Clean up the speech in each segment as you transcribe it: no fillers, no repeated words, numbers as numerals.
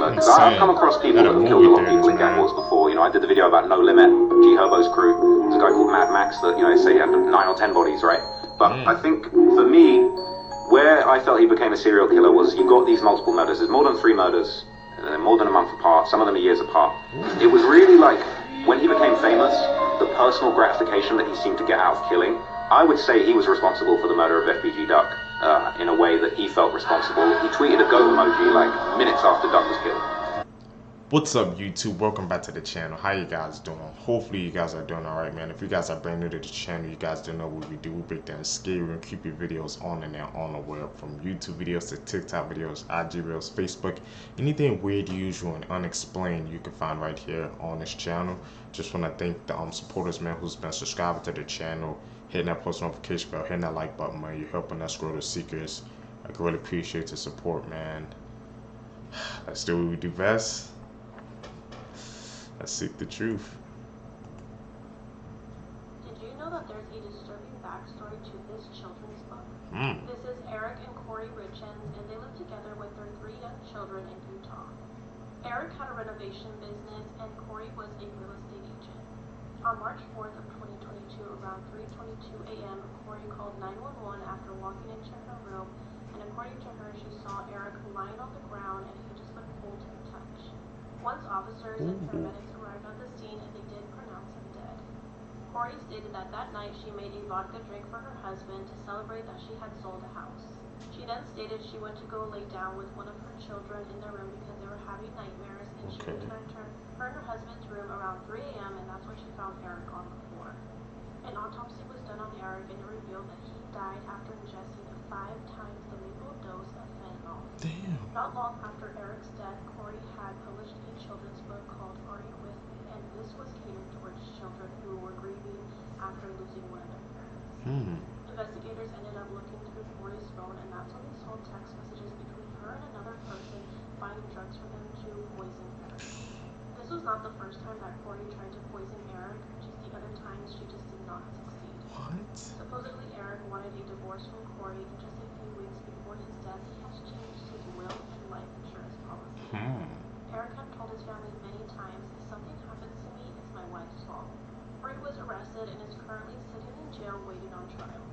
killer. Because I've come across people that have killed a lot of people in gang wars before. You know, I did the video about No Limit, G Herbo's crew. There's a guy called Mad Max that, you know, they say he had 9 or 10 bodies, right? But I think, for me, where I felt he became a serial killer was you got these multiple murders. There's more than 3 murders, and they're more than a month apart. Some of them are years apart. It was really like, when he became famous, the personal gratification that he seemed to get out of killing, I would say he was responsible for the murder of FBG Duck in a way that he felt responsible. He tweeted a go emoji like minutes after Duck was killed. What's up, YouTube? Welcome back to the channel. How you guys doing? Hopefully you guys are doing alright, man. If you guys are brand new to the channel, you guys don't know what we do. We break down scary and creepy videos on and on the web, from YouTube videos to TikTok videos, IG reels, Facebook, anything weird, usual, and unexplained you can find right here on this channel. Just want to thank the supporters, man, who's been subscribing to the channel, hitting that post notification bell, hitting that like button, man. You're helping us grow the seekers. I can really appreciate the support, man. Let's do what we do best. Let's seek the truth. Did you know that there's a disturbing backstory to this children's book? This is Eric and Corey Richens, and they live together with their 3 young children in Utah. Eric had a renovation business, and Corey was a real estate agent. On March 4th of 2022, around 3:22 a.m., Corey called 911 after walking into her room, and according to her, she saw Eric lying on the ground, and he just wouldn't hold him touch. Once officers and paramedics arrived at the scene, and they did pronounce him dead. Corey stated that that night she made a vodka drink for her husband to celebrate that she had sold a house. She then stated she went to go lay down with one of her children in their room because they were having nightmares, and she returned to her and her husband's room around 3 a.m., and that's when she found Eric on the floor. An autopsy was done on Eric, and it revealed that he died after ingesting a 5 times the legal dose of fentanyl. Damn. Not long after Eric's death, Corey had published a children's book called Are You With Me? And this was catered towards children who were grieving after losing one of their parents. Investigators ended up looking through Corey's phone, and that's when they saw text messages between her and another person finding drugs for them to poison Eric. This was not the first time that Corey tried to poison Eric, just the other times she just did not succeed. What? Supposedly Eric wanted a divorce from Corey, and just a few weeks before his death, he has changed his will and life insurance policy. Eric had told his family many times, if something happens to me, it's my wife's fault. Corey was arrested and is currently sitting in jail waiting on trial.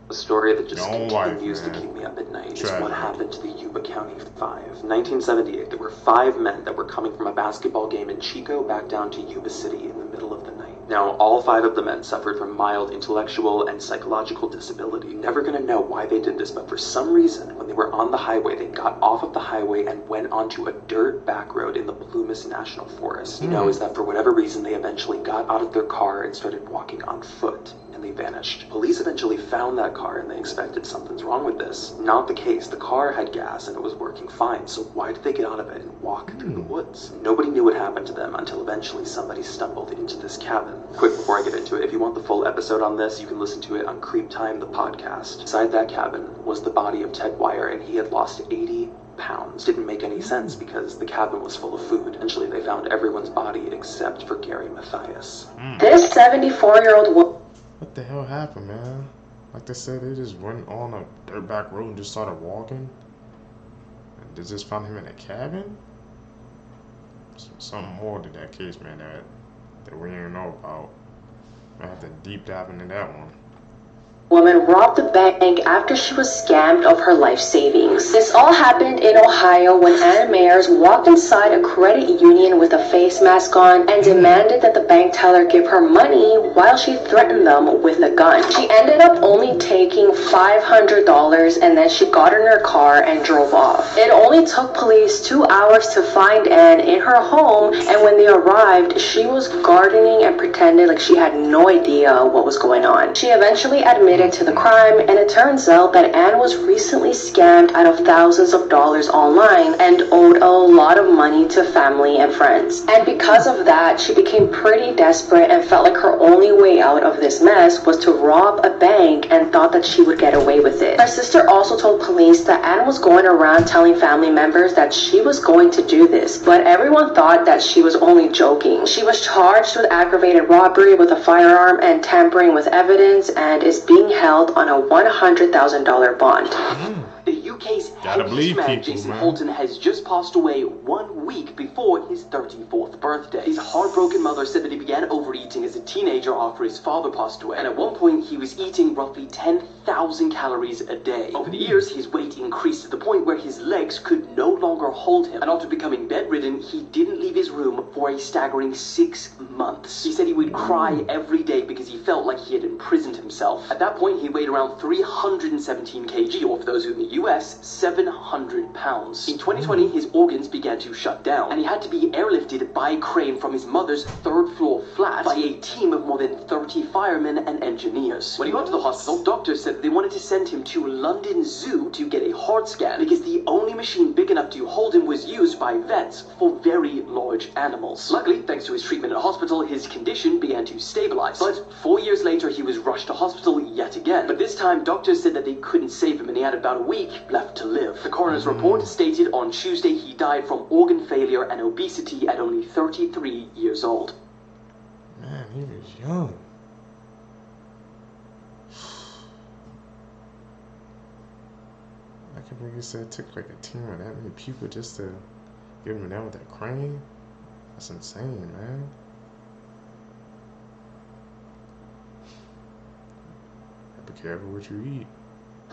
The story that just continues to keep me up at night is what happened to the Yuba County 5. 1978, there were 5 men that were coming from a basketball game in Chico back down to Yuba City in the middle of the night. Now, all 5 of the men suffered from mild intellectual and psychological disability. Never gonna know why they did this, but for some reason, when they were on the highway, they got off of the highway and went onto a dirt back road in the Plumas National Forest. You know, is that for whatever reason, they eventually got out of their car and started walking on foot. They vanished. Police eventually found that car, and they expected something's wrong with this. Not the case. The car had gas and it was working fine, so why did they get out of it and walk through the woods? Nobody knew what happened to them until eventually somebody stumbled into this cabin. Quick, before I get into it, if you want the full episode on this, you can listen to it on Creep Time, the podcast. Inside that cabin was the body of Ted Wire, and he had lost 80 pounds. Didn't make any sense because the cabin was full of food. Eventually they found everyone's body except for Gary Mathias. This 74-year-old woman. What the hell happened, man? Like they said, they just went on a dirt back road and just started walking. And they just found him in a cabin? Something more to that case, man, that we didn't know about. I have to deep dive into that one. Woman robbed the bank after she was scammed of her life savings. This all happened in Ohio when Anna Mayers walked inside a credit union with a face mask on and demanded that the bank teller give her money while she threatened them with a gun. She ended up only taking $500, and then she got in her car and drove off. It only took police 2 hours to find Anne in her home, and when they arrived, she was gardening and pretended like she had no idea what was going on. She eventually admitted to the crime, and it turns out that Anne was recently scammed out of thousands of dollars online and owed a lot of money to family and friends. And because of that, she became pretty desperate and felt like her only way out of this mess was to rob a bank and thought that she would get away with it. Her sister also told police that Anne was going around telling family members that she was going to do this, but everyone thought that she was only joking. She was charged with aggravated robbery with a firearm and tampering with evidence, and is being held on a $100,000 bond. The UK's heaviest man, Jason Holton, has just passed away 1 week before his 34th birthday. His heartbroken mother said that he began overeating as a teenager after his father passed away, and at one point he was eating roughly 10,000 calories a day. Over the years, his weight increased to the point where his legs could no longer hold him, and after becoming bedridden, he didn't leave his room for a staggering 6 months. He said he would cry every day because he felt like he had imprisoned himself. At that point, he weighed around 317 kg, or for those in the US, 700 pounds. In 2020, his organs began to shut down, and he had to be airlifted by a crane from his mother's third-floor flat by a team of more than 30 firemen and engineers. When he got to the hospital, doctors said that they wanted to send him to London Zoo to get a heart scan because the only machine big enough to hold him was used by vets for very large animals. Luckily, thanks to his treatment at hospital, his condition began to stabilize. But 4 years later, he was rushed to hospital yet again. But this time, doctors said that they couldn't save him and he had about a week left to live. The coroner's report stated on Tuesday he died from organ failure and obesity at only 33 years old. Man, he was young. I can't believe you said it took like a team of that many people just to get him down with that crane. That's insane, man. Be careful what you eat.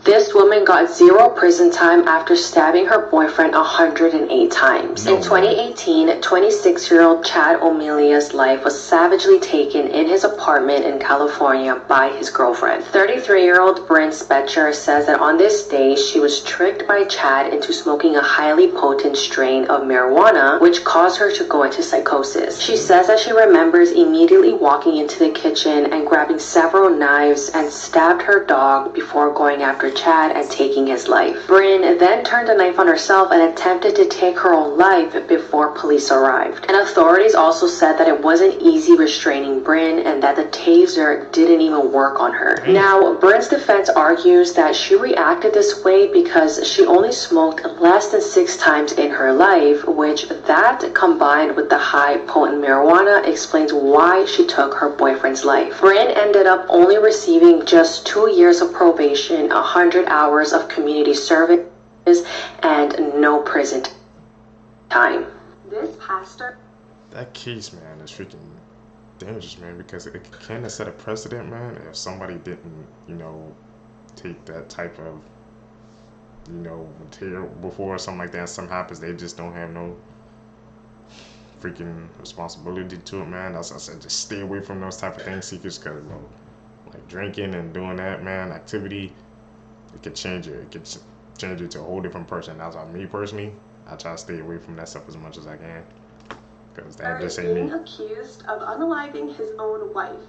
This woman got 0 prison time after stabbing her boyfriend 108 times. In 2018, 26-year-old Chad O'Melia's life was savagely taken in his apartment in California by his girlfriend. 33-year-old Bryn Spetcher says that on this day, she was tricked by Chad into smoking a highly potent strain of marijuana, which caused her to go into psychosis. She says that she remembers immediately walking into the kitchen and grabbing several knives and stabbed her dog before going after Chad and taking his life. Bryn then turned a knife on herself and attempted to take her own life before police arrived. And authorities also said that it wasn't easy restraining Bryn and that the taser didn't even work on her. Now, Bryn's defense argues that she reacted this way because she only smoked less than 6 times in her life, which that combined with the high potent marijuana explains why she took her boyfriend's life. Bryn ended up only receiving just 2 years of probation, 100 hours of community service, and no prison time. This pastor... That case, man, is freaking dangerous, man, because it can kind of set a precedent, man, if somebody didn't, you know, take that type of, you know, material before or something like that, and something happens, they just don't have no freaking responsibility to it, man. That's why I said, just stay away from those type of things, seekers, because, you know, like drinking and doing that, man, activity, it could change it. It could change it to a whole different person. That's why me personally, I try to stay away from that stuff as much as I can, because that just ain't me. Being accused of unaliving his own wife.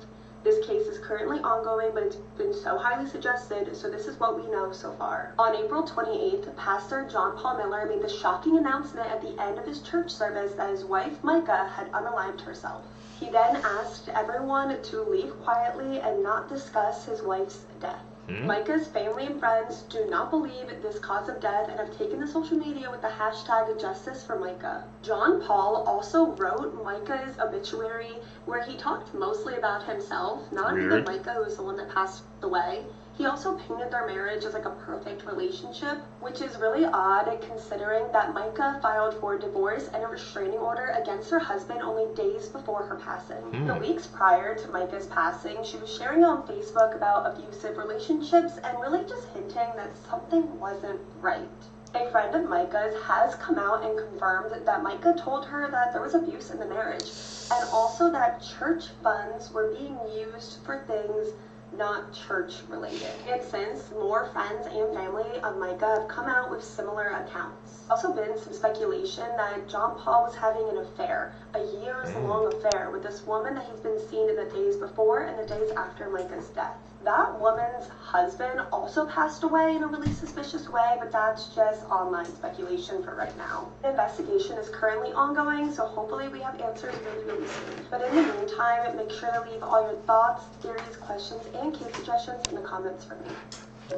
This case is currently ongoing, but it's been so highly suggested, so this is what we know so far. On April 28th, Pastor John Paul Miller made the shocking announcement at the end of his church service that his wife, Micah, had unalived herself. He then asked everyone to leave quietly and not discuss his wife's death. Micah's family and friends do not believe this cause of death and have taken to social media with the hashtag Justice for Micah. John Paul also wrote Micah's obituary, where he talked mostly about himself, not even Micah, who was the one that passed away. He also painted their marriage as like a perfect relationship, which is really odd considering that Micah filed for divorce and a restraining order against her husband only days before her passing. The weeks prior to Micah's passing, she was sharing on Facebook about abusive relationships and really just hinting that something wasn't right. A friend of Micah's has come out and confirmed that Micah told her that there was abuse in the marriage, and also that church funds were being used for things not church related. And since, more friends and family of Micah have come out with similar accounts. Also been some speculation that John Paul was having an affair, a years-long affair with this woman that he's been seen in the days before and the days after Micah's death. That woman's husband also passed away in a really suspicious way, but that's just online speculation for right now. The investigation is currently ongoing, so hopefully we have answers really soon. But in the meantime, make sure to leave all your thoughts, theories, questions, and case suggestions in the comments for me.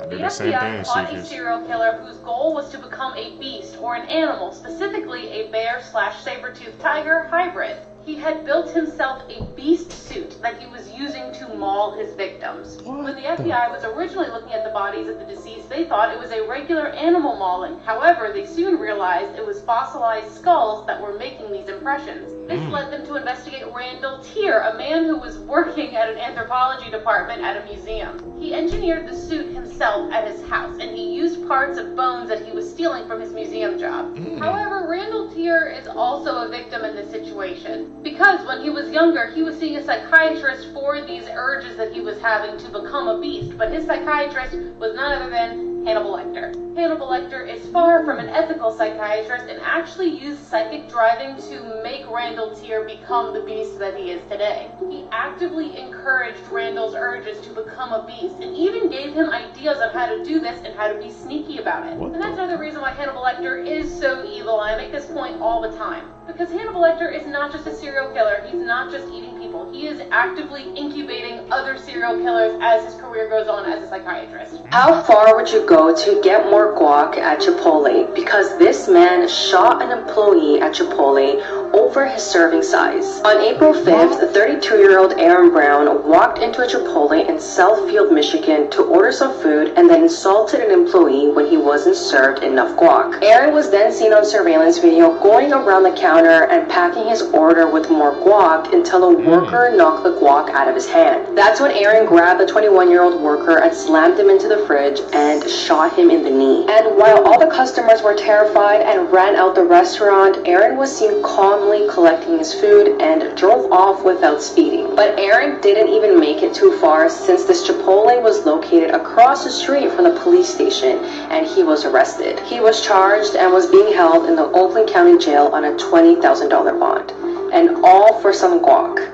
I do The the same thing, FBI caught a seekers. serial killer whose goal was to become a beast or an animal, specifically a bear/saber-toothed tiger hybrid. He had built himself a beast suit that he was using to maul his victims. When the FBI was originally looking at the bodies of the deceased, they thought it was a regular animal mauling. However, they soon realized it was fossilized skulls that were making these impressions. This led them to investigate Randall Tier, a man who was working at an anthropology department at a museum. He engineered the suit himself at his house, and he used parts of bones that he was stealing from his museum job. However, Randall Tier is also a victim in this situation, because when he was younger, he was seeing a psychiatrist for these urges that he was having to become a beast, but his psychiatrist was none other than Hannibal Lecter. Hannibal Lecter is far from an ethical psychiatrist and actually used psychic driving to make Randall Tier become the beast that he is today. He actively encouraged Randall's urges to become a beast and even gave him ideas on how to do this and how to be sneaky about it. And that's another reason why Hannibal Lecter is so evil. I make this point all the time. Because Hannibal Lecter is not just a serial killer, he's not just eating people, he is actively incubating other serial killers as his career goes on as a psychiatrist. How far would you go to get more guac at Chipotle? Because this man shot an employee at Chipotle over his serving size. On April 5th, 32-year-old Aaron Brown walked into a Chipotle in Southfield, Michigan to order some food and then insulted an employee when he wasn't served enough guac. Aaron was then seen on surveillance video going around the counter and packing his order with more guac until a worker knocked the guac out of his hand. That's when Aaron grabbed the 21-year-old worker and slammed him into the fridge and shot him in the knee. And while all the customers were terrified and ran out the restaurant, Aaron was seen calmly collecting his food and drove off without speeding. But Aaron didn't even make it too far, since this Chipotle was located across the street from the police station, and he was arrested. He was charged and was being held in the Oakland County Jail on a $20,000 bond, and all for some guac.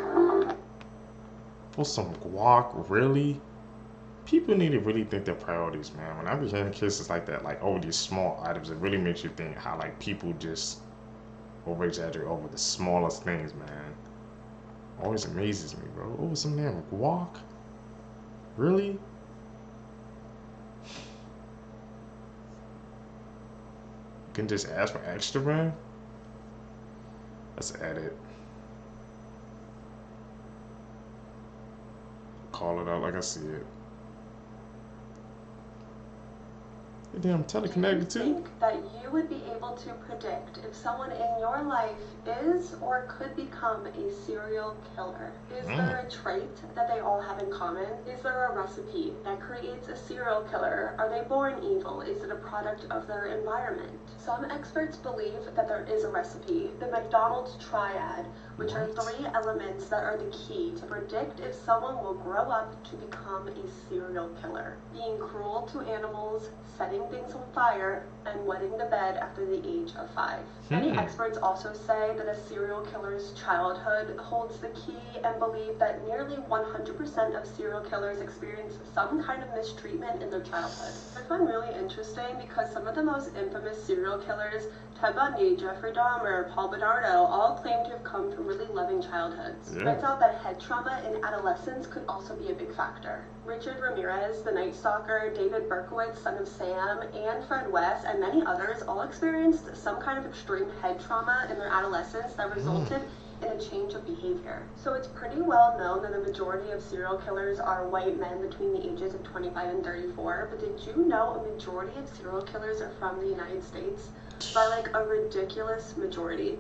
For some guac, really? People need to really think their priorities, man. When I be hearing cases like that, like, oh, these small items, it really makes you think how, like, people just over exaggerate over the smallest things, man. Always amazes me, bro. Oh, some damn guac? Really? You can just ask for extra, man? Let's edit. Call it out like I see it. Damn, teleconnected too. Do you think that you would be able to predict if someone in your life is or could become a serial killer? Is there a trait that they all have in common? Is there a recipe that creates a serial killer? Are they born evil? Is it a product of their environment? Some experts believe that there is a recipe, the McDonald's triad, which are 3 elements that are the key to predict if someone will grow up to become a serial killer. Being cruel to animals, setting things on fire, and wetting the bed after the age of 5. Many experts also say that a serial killer's childhood holds the key and believe that nearly 100% of serial killers experience some kind of mistreatment in their childhood. I find really interesting because some of the most infamous serial killers, Ted Bundy, Jeffrey Dahmer, Paul Bernardo, all claim to have come from really loving childhoods. Turns out that head trauma in adolescence could also be a big factor. Richard Ramirez, the Night Stalker, David Berkowitz, son of Sam, and Fred West, and many others all experienced some kind of extreme head trauma in their adolescence that resulted in a change of behavior. So it's pretty well known that the majority of serial killers are white men between the ages of 25 and 34, but did you know a majority of serial killers are from the United States? By like a ridiculous majority.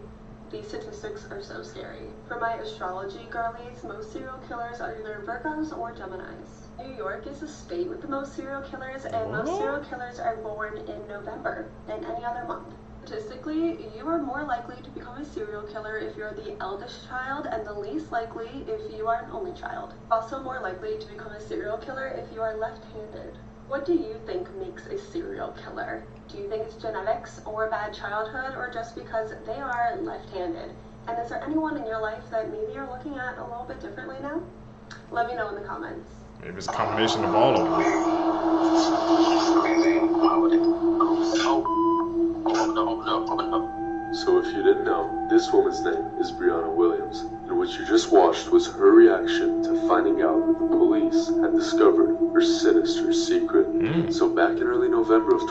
These statistics are so scary. For my astrology girlies, most serial killers are either Virgos or Geminis. New York is the state with the most serial killers, and most serial killers are born in November than any other month. Statistically, you are more likely to become a serial killer if you're the eldest child, and the least likely if you are an only child. Also more likely to become a serial killer if you are left-handed. What do you think makes a serial killer? Do you think it's genetics or a bad childhood, or just because they are left-handed? And is there anyone in your life that maybe you're looking at a little bit differently now? Let me know in the comments. Maybe it's a combination of all of them. So if you didn't know, this woman's name is Brianna Williams, and what you just watched was her reaction to finding out the police had discovered her sinister secret. So back in early November of 2019,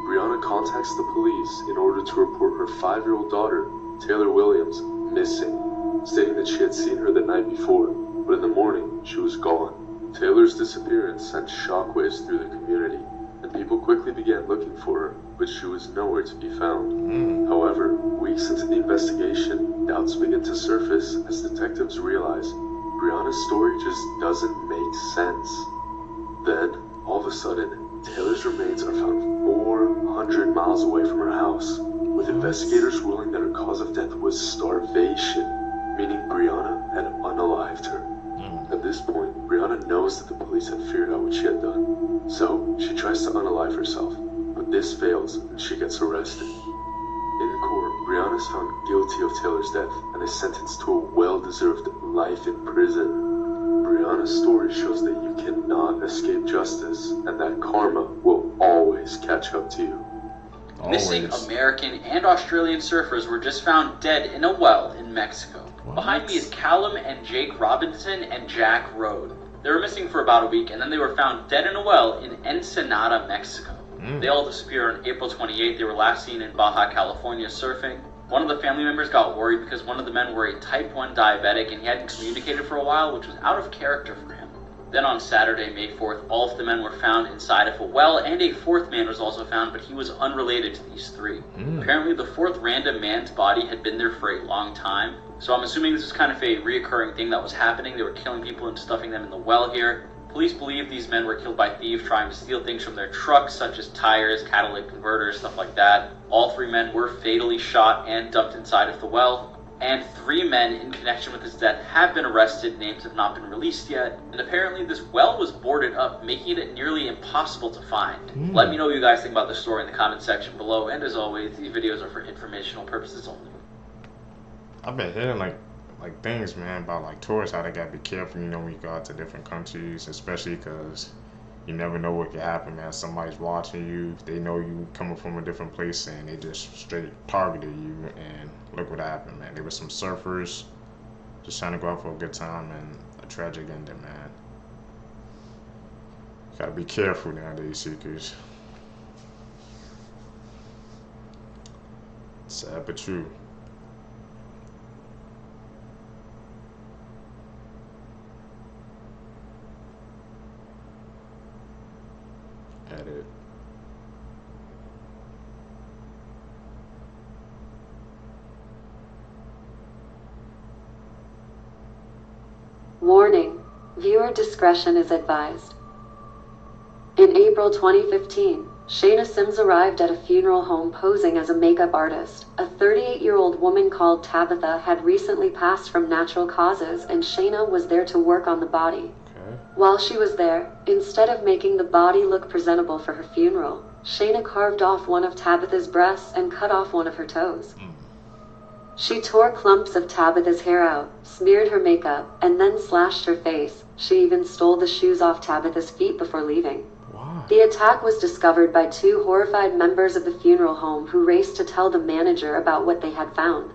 Brianna contacts the police in order to report her 5-year-old daughter, Taylor Williams, missing, stating that she had seen her the night before, but in the morning she was gone. Taylor's disappearance sent shockwaves through the community, and people quickly began looking for her, but she was nowhere to be found. However, weeks into the investigation, doubts began to surface as detectives realized Brianna's story just doesn't make sense. Then, all of a sudden, Taylor's remains are found 400 miles away from her house, with investigators ruling that her cause of death was starvation, meaning Brianna had unalived her. At this point, Brianna knows that the police had figured out what she had done, so she tries to unalive herself, but this fails and she gets arrested. In court, Brianna is found guilty of Taylor's death and is sentenced to a well-deserved life in prison. Brianna's story shows that you cannot escape justice and that karma will always catch up to you. Missing American and Australian surfers were just found dead in a well in Mexico. Behind me is Callum and Jake Robinson and Jack Road. They were missing for about a week, and then they were found dead in a well in Ensenada, Mexico. They all disappeared on April 28th. They were last seen in Baja California surfing. One of the family members got worried because one of the men were a type 1 diabetic and he hadn't communicated for a while, which was out of character for him. Then on Saturday, May 4th, all of the men were found inside of a well, and a fourth man was also found, but he was unrelated to these three. Apparently, the fourth random man's body had been there for a long time, so I'm assuming this is kind of a reoccurring thing that was happening. They were killing people and stuffing them in the well here. Police believe these men were killed by thieves trying to steal things from their trucks, such as tires, catalytic converters, stuff like that. All three men were fatally shot and dumped inside of the well. And 3 men in connection with his death have been arrested. Names have not been released yet. And apparently this well was boarded up, making it nearly impossible to find. Let me know what you guys think about this story in the comment section below. And as always, these videos are for informational purposes only. I've been hearing like things, man, about like tourists, how they gotta be careful, you know, when you go out to different countries, especially because you never know what could happen, man. Somebody's watching you, they know you coming from a different place, and they just straight targeted you, and look what happened, man. There were some surfers just trying to go out for a good time, and a tragic ending, man. You gotta be careful nowadays, seekers. Sad but true. Edit. Warning, viewer discretion is advised. In April 2015, Shayna Sims arrived at a funeral home posing as a makeup artist. A 38-year-old woman called Tabitha had recently passed from natural causes, and Shayna was there to work on the body. While she was there, instead of making the body look presentable for her funeral, Shayna carved off one of Tabitha's breasts and cut off one of her toes. She tore clumps of Tabitha's hair out, smeared her makeup, and then slashed her face. She even stole the shoes off Tabitha's feet before leaving. The attack was discovered by 2 horrified members of the funeral home who raced to tell the manager about what they had found.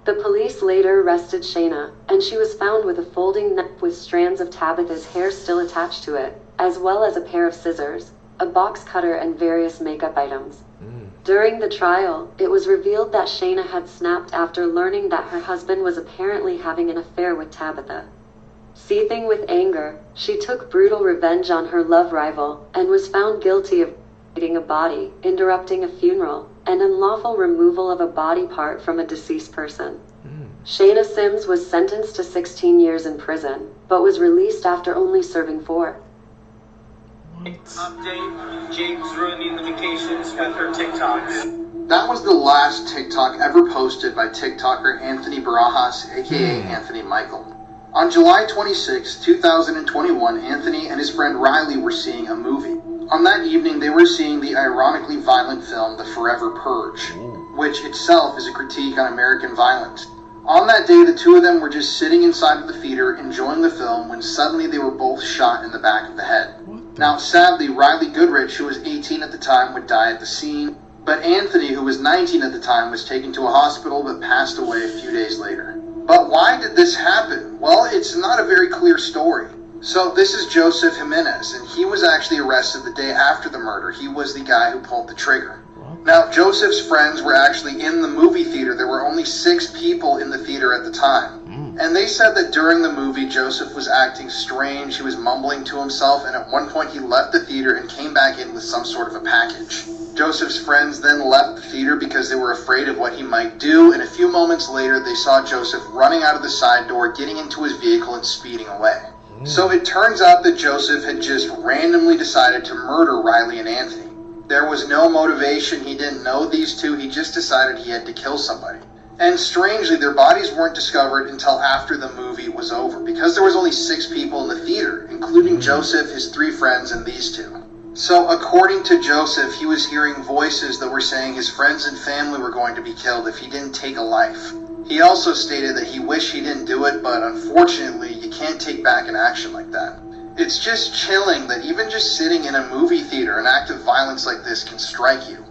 The police later arrested Shayna, and she was found with a folding knife with strands of Tabitha's hair still attached to it, as well as a pair of scissors, a box cutter, and various makeup items. During the trial, it was revealed that Shayna had snapped after learning that her husband was apparently having an affair with Tabitha. Seething with anger, she took brutal revenge on her love rival, and was found guilty of eating a body, interrupting a funeral, and unlawful removal of a body part from a deceased person. Shayna Sims was sentenced to 16 years in prison, but was released after only serving 4. Update, James ruining the vacations with her TikToks. That was the last TikTok ever posted by TikToker Anthony Barajas, aka Anthony Michael. On July 26, 2021, Anthony and his friend Riley were seeing a movie. On that evening, they were seeing the ironically violent film The Forever Purge, which itself is a critique on American violence. On that day, the 2 of them were just sitting inside of the theater enjoying the film when suddenly they were both shot in the back of the head. Now, sadly, Riley Goodrich, who was 18 at the time, would die at the scene, but Anthony, who was 19 at the time, was taken to a hospital but passed away a few days later. But why did this happen? Well, it's not a very clear story. So this is Joseph Jimenez, and he was actually arrested the day after the murder. He was the guy who pulled the trigger. Now, Joseph's friends were actually in the movie theater. There were only 6 people in the theater at the time. And they said that during the movie, Joseph was acting strange. He was mumbling to himself, and at one point he left the theater and came back in with some sort of a package. Joseph's friends then left the theater because they were afraid of what he might do, and a few moments later they saw Joseph running out of the side door, getting into his vehicle and speeding away. So it turns out that Joseph had just randomly decided to murder Riley and Anthony. There was no motivation. He didn't know these two. He just decided he had to kill somebody. And strangely, their bodies weren't discovered until after the movie was over, because there was only 6 people in the theater, including Joseph, his 3 friends, and these 2. So according to Joseph, he was hearing voices that were saying his friends and family were going to be killed if he didn't take a life. He also stated that he wished he didn't do it, but unfortunately, you can't take back an action like that. It's just chilling that even just sitting in a movie theater, an act of violence like this can strike you.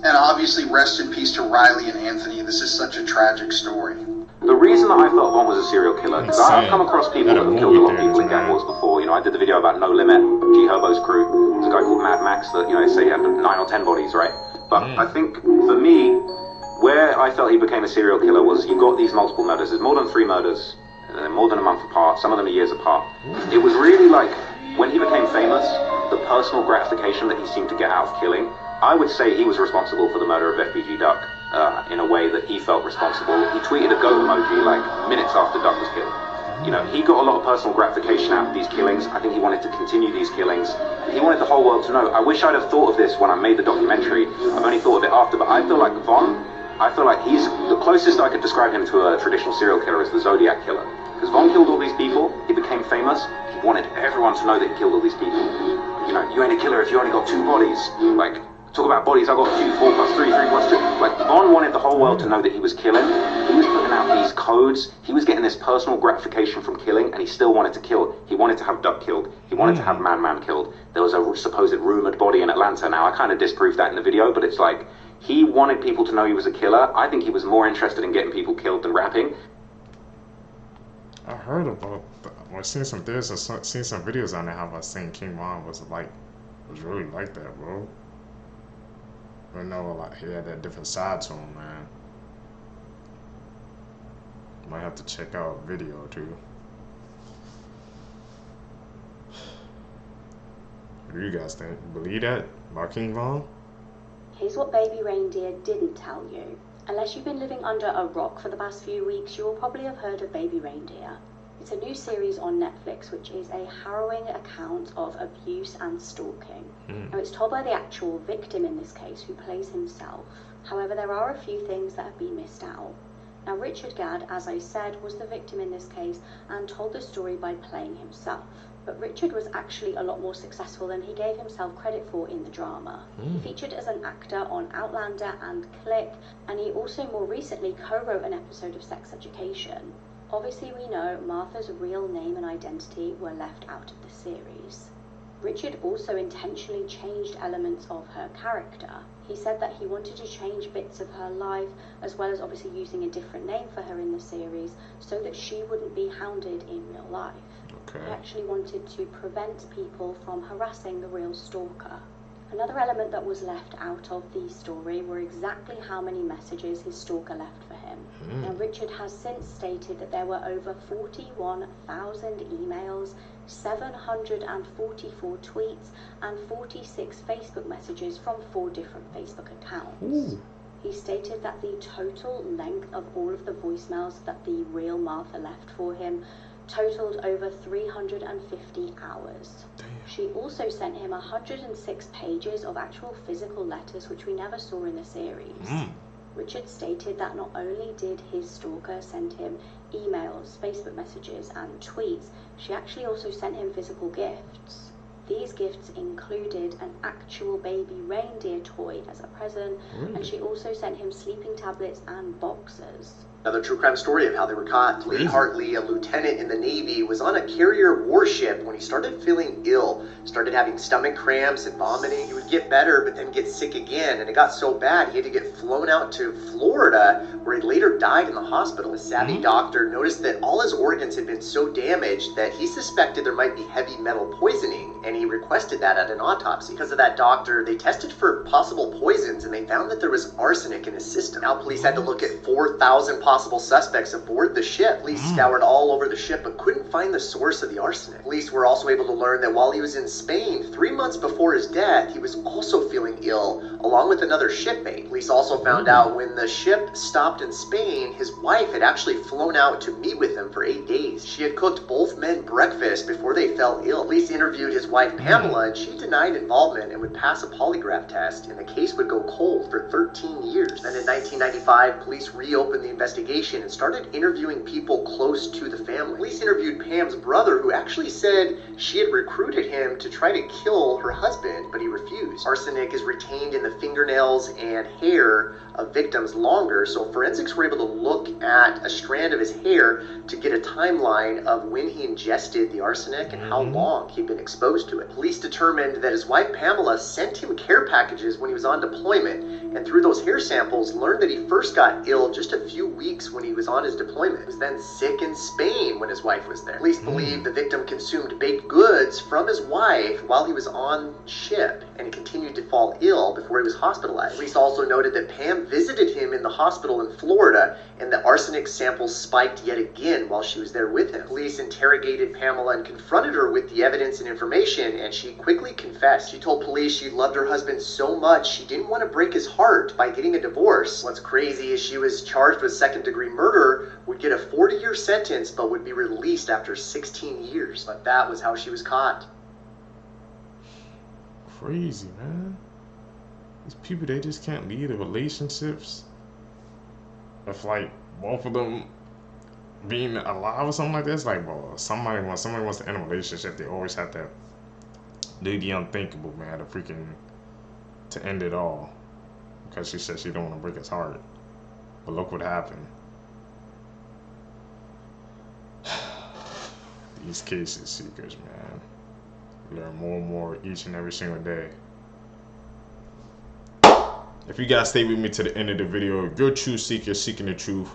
And obviously, rest in peace to Riley and Anthony. This is such a tragic story. The reason that I felt Von was a serial killer, because I've come across people that have killed a lot of people in gang wars before. You know, I did the video about No Limit, G Herbo's crew. There's a guy called Mad Max that, you know, they say he had 9 or 10 bodies, right? But I think, for me, where I felt he became a serial killer was you got these multiple murders. There's more than 3 murders, more than a month apart, some of them are years apart. It was really like, when he became famous, the personal gratification that he seemed to get out of killing, I would say he was responsible for the murder of FBG Duck in a way that he felt responsible. He tweeted a goat emoji like minutes after Duck was killed. You know, he got a lot of personal gratification out of these killings. I think he wanted to continue these killings. He wanted the whole world to know. I wish I'd have thought of this when I made the documentary. I've only thought of it after, but I feel like Von, I feel like he's the closest I could describe him to a traditional serial killer is the Zodiac Killer. Because Von killed all these people, he became famous, he wanted everyone to know that he killed all these people. You know, you ain't a killer if you only got 2 bodies. Like, talk about bodies, I got 2, 4 plus 3, 3 plus 2. Like, Von wanted the whole world to know that he was killing. He was putting out these codes. He was getting this personal gratification from killing, and he still wanted to kill. He wanted to have Duck killed. He wanted to have Man killed. There was a supposed rumored body in Atlanta. Now, I kind of disproved that in the video, but it's like, he wanted people to know he was a killer. I think he was more interested in getting people killed than rapping. I heard about, or seen some videos on there how I seen King Von was really like that, bro. I know, like, he had that different side to him, man. Might have to check out a video or 2. What do you guys think? Believe that about King Von? Here's what Baby Reindeer didn't tell you. Unless you've been living under a rock for the past few weeks, you will probably have heard of Baby Reindeer. It's a new series on Netflix, which is a harrowing account of abuse and stalking. Now, it's told by the actual victim in this case, who plays himself. However, there are a few things that have been missed out. Now, Richard Gadd, as I said, was the victim in this case and told the story by playing himself. But Richard was actually a lot more successful than he gave himself credit for in the drama. He featured as an actor on Outlander and Click, and he also more recently co-wrote an episode of Sex Education. Obviously, we know Martha's real name and identity were left out of the series. Richard also intentionally changed elements of her character. He said that he wanted to change bits of her life, as well as obviously using a different name for her in the series, so that she wouldn't be hounded in real life. He actually wanted to prevent people from harassing the real stalker. Another element that was left out of the story were exactly how many messages his stalker left for him. Now, Richard has since stated that there were over 41,000 emails, 744 tweets, and 46 Facebook messages from 4 different Facebook accounts. He stated that the total length of all of the voicemails that the real Martha left for him totaled over 350 hours. Damn. She also sent him 106 pages of actual physical letters, which we never saw in the series. Richard stated that not only did his stalker send him emails, Facebook messages, and tweets, she actually also sent him physical gifts. These gifts included an actual baby reindeer toy as a present, and she also sent him sleeping tablets and boxers. Another true crime story of how they were caught. Lee Hartley, a lieutenant in the Navy, was on a carrier warship when he started feeling ill. Started having stomach cramps and vomiting. He would get better, but then get sick again. And it got so bad, he had to get flown out to Florida, where he later died in the hospital. A savvy doctor noticed that all his organs had been so damaged that he suspected there might be heavy metal poisoning. And and he requested that at an autopsy. Because of that, doctor, they tested for possible poisons, and they found that there was arsenic in his system. Now police had to look at 4,000 possible suspects aboard the ship. Police scoured all over the ship but couldn't find the source of the arsenic. Police were also able to learn that while he was in Spain 3 months before his death, he was also feeling ill along with another shipmate. Police also found out when the ship stopped in Spain, his wife had actually flown out to meet with him for 8 days. She had cooked both men breakfast before they fell ill. Police interviewed his wife Pamela, and she denied involvement and would pass a polygraph test, and the case would go cold for 13 years. Then in 1995, police reopened the investigation and started interviewing people close to the family. Police interviewed Pam's brother, who actually said she had recruited him to try to kill her husband, but he refused. Arsenic is retained in the fingernails and hair of victims longer, so forensics were able to look at a strand of his hair to get a timeline of when he ingested the arsenic and how long he'd been exposed to it. Police determined that his wife Pamela sent him care packages when he was on deployment, and through those hair samples learned that he first got ill just a few weeks when he was on his deployment. He was then sick in Spain when his wife was there. Police believe the victim consumed baked goods from his wife while he was on ship, and he continued to fall ill before he was hospitalized. Police also noted that Pam visited him in the hospital in Florida, and the arsenic samples spiked yet again while she was there with him. Police interrogated Pamela and confronted her with the evidence and information, and she quickly confessed. She told police she loved her husband so much she didn't want to break his heart by getting a divorce. What's crazy is she was charged with second-degree murder, would get a 40-year sentence, but would be released after 16 years. But that was how she was caught. Crazy, man. These people, they just can't lead the relationships if like both of them being alive or something like that. It's like, well, when somebody wants to end a relationship, they always have to do the unthinkable, man, to end it all, because she said she don't want to break his heart. But look what happened. These cases seekers, man, learn more and more each and every single day. If you guys stay with me to the end of the video, if you're a truth seeker seeking the truth,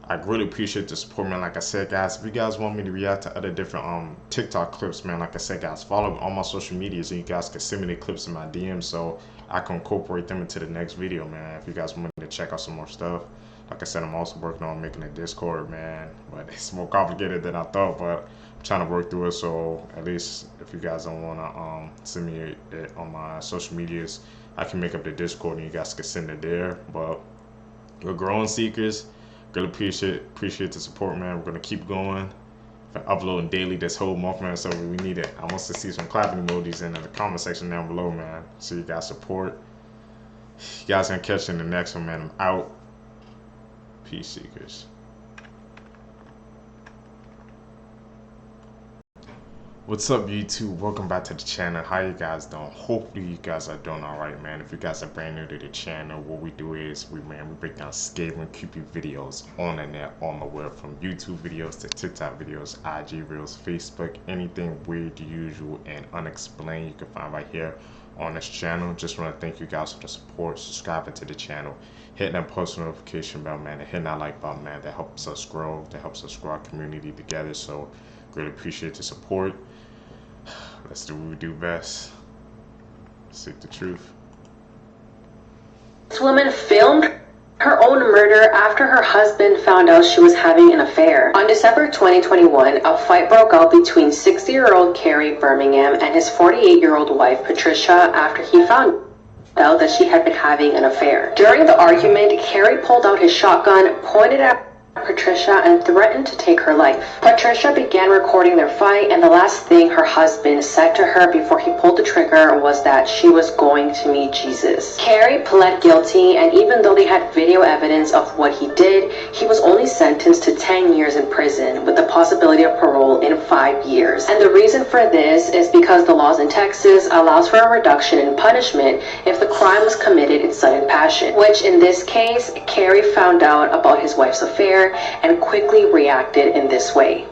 I really appreciate the support, man. Like I said, guys, if you guys want me to react to other different TikTok clips, man, like I said, guys, follow me on my social medias, and you guys can send me the clips in my DMs so I can incorporate them into the next video, man. If you guys want me to check out some more stuff, like I said, I'm also working on making a Discord, man, but it's more complicated than I thought, but I'm trying to work through it. So at least if you guys don't want to send me it on my social medias, I can make up the Discord and you guys can send it there. But we're growing seekers. Really appreciate the support, man. We're gonna keep going. I'm uploading daily this whole month, man. So we need it. I want to see some clapping emojis in the comment section down below, man. So you guys support. You guys gonna catch you in the next one, man. I'm out. Peace, seekers. What's up, YouTube? Welcome back to the channel. How you guys doing? Hopefully you guys are doing all right, man. If you guys are brand new to the channel, what we do is we break down scary and creepy videos on the net, on the web, from YouTube videos to TikTok videos, IG reels, Facebook, anything weird, usual, and unexplained you can find right here on this channel. Just want to thank you guys for the support, subscribing to the channel, hitting that post notification bell, man, and hitting that like button, man. That helps us grow, our community together. So really appreciate the support. Let's do what we do best. Seek the truth. This woman filmed her own murder after her husband found out she was having an affair. On December 2021, a fight broke out between 60-year-old Carrie Birmingham and his 48-year-old wife Patricia after he found out that she had been having an affair. During the argument, Carrie pulled out his shotgun, pointed at Patricia, and threatened to take her life. Patricia began recording their fight, and the last thing her husband said to her before he pulled the trigger was that she was going to meet Jesus. Carrie pled guilty, and even though they had video evidence of what he did, he was only sentenced to 10 years in prison with the possibility of parole in 5 years. And the reason for this is because the laws in Texas allows for a reduction in punishment if the crime was committed in sudden passion, which in this case, Carrie found out about his wife's affair and quickly reacted in this way.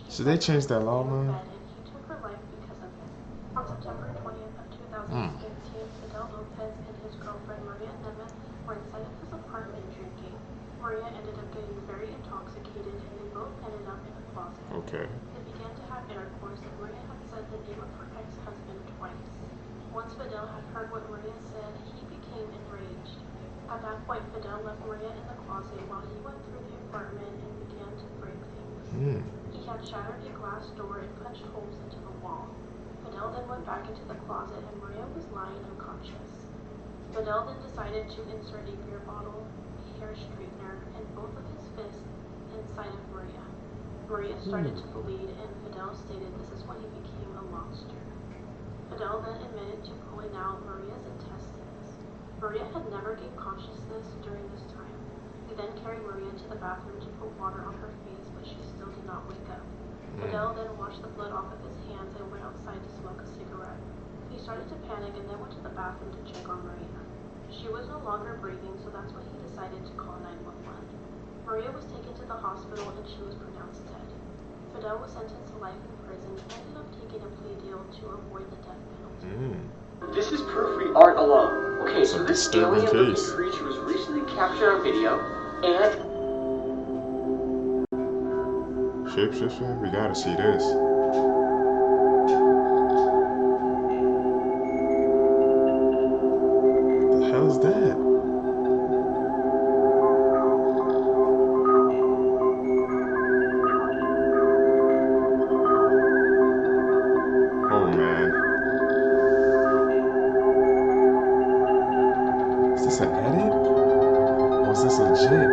So they changed that law, man? He took her life because of it. On September 20th of 2015, Fidel Lopez and his girlfriend Maria Nemeth were inside of his apartment drinking. Maria ended up getting very intoxicated, and they both ended up in a closet. Okay. They began to have intercourse, and Maria had said the name of her ex-husband twice. Once Fidel had heard what Maria said, he became enraged. At that point, Fidel left Maria in the closet while he went through the apartment and began to break things. He had shattered a glass door and punched holes into the wall. Fidel then went back into the closet and Maria was lying unconscious. Fidel then decided to insert a beer bottle, a hair straightener, and both of his fists inside of Maria. Maria started to bleed and Fidel stated this is when he became a monster. Fidel then admitted to pulling out Maria's intestines. Maria had never gained consciousness during this time. He then carried Maria to the bathroom to put water on her face, but she still did not wake up. Fidel then washed the blood off of his hands and went outside to smoke a cigarette. He started to panic and then went to the bathroom to check on Maria. She was no longer breathing, so that's when he decided to call 911. Maria was taken to the hospital and she was pronounced dead. Fidel was sentenced to life in prison and ended up taking a plea deal to avoid the death penalty. This is proof we aren't alone. Okay, so this alien-looking creature was recently captured on video, and... Shapeshifter? We gotta see this. What the hell is that? Oh man. Is this an edit? Or is this legit?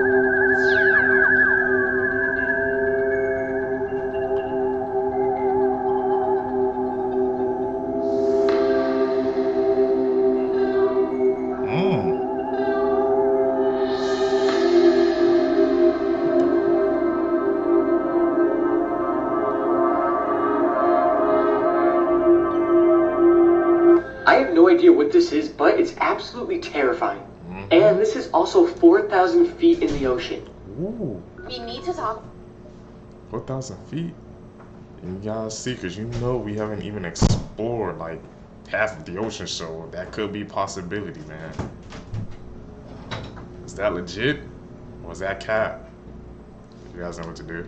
I have no idea what this is, but it's absolutely terrifying. And this is also 4,000 feet in the ocean. Ooh. We need to talk. 4,000 feet? And you guys see, because you know we haven't even explored like half of the ocean, so that could be a possibility, man. Is that legit? Or is that cap? You guys know what to do.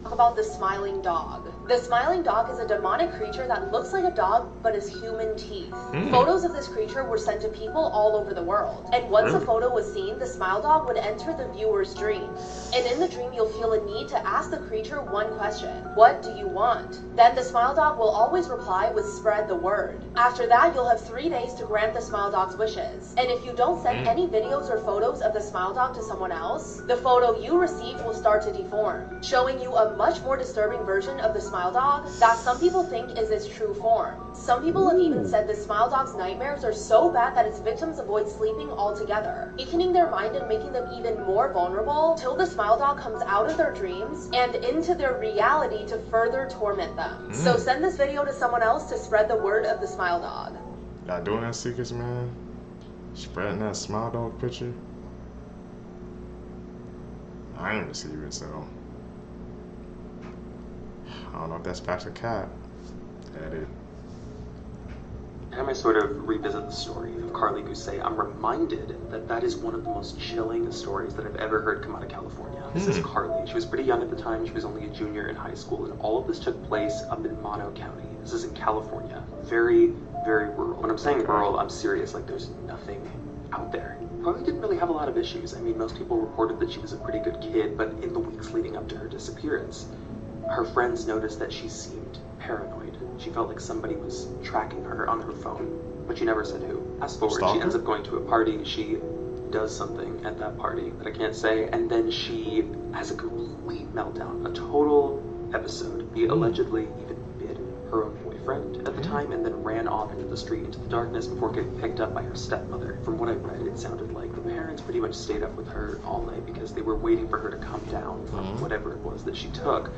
About the smiling dog. The smiling dog is a demonic creature that looks like a dog but has human teeth. Photos of this creature were sent to people all over the world. And once a photo was seen, the smile dog would enter the viewer's dream. And in the dream, you'll feel a need to ask the creature one question. What do you want? Then the smile dog will always reply with spread the word. After that, you'll have 3 days to grant the smile dog's wishes. And if you don't send any videos or photos of the smile dog to someone else, the photo you receive will start to deform, showing you a much more disturbing version of the smile dog that some people think is its true form. Some people have even said the smile dog's nightmares are so bad that its victims avoid sleeping altogether, weakening their mind and making them even more vulnerable till the smile dog comes out of their dreams and into their reality to further torment them. So send this video to someone else to spread the word of the smile dog. Y'all doing that, Seekers, man? Spreading that smile dog picture? I ain't receiving, so I don't know if that's Pastor Cat. Edit. Anytime I sort of revisit the story of Carly Gousset, I'm reminded that that is one of the most chilling stories that I've ever heard come out of California. This is Carly. She was pretty young at the time. She was only a junior in high school, and all of this took place up in Mono County. This is in California. Very, very rural. When I'm saying rural, I'm serious. Like, there's nothing out there. Carly didn't really have a lot of issues. I mean, most people reported that she was a pretty good kid, but in the weeks leading up to her disappearance, her friends noticed that she seemed paranoid. She felt like somebody was tracking her on her phone, but she never said who. Fast forward, she ends up going to a party. She does something at that party that I can't say, and then she has a complete meltdown, a total episode. He allegedly even bit her own boyfriend at the time and then ran off into the street into the darkness before getting picked up by her stepmother. From what I read, it sounded like the parents pretty much stayed up with her all night because they were waiting for her to come down from whatever it was that she took.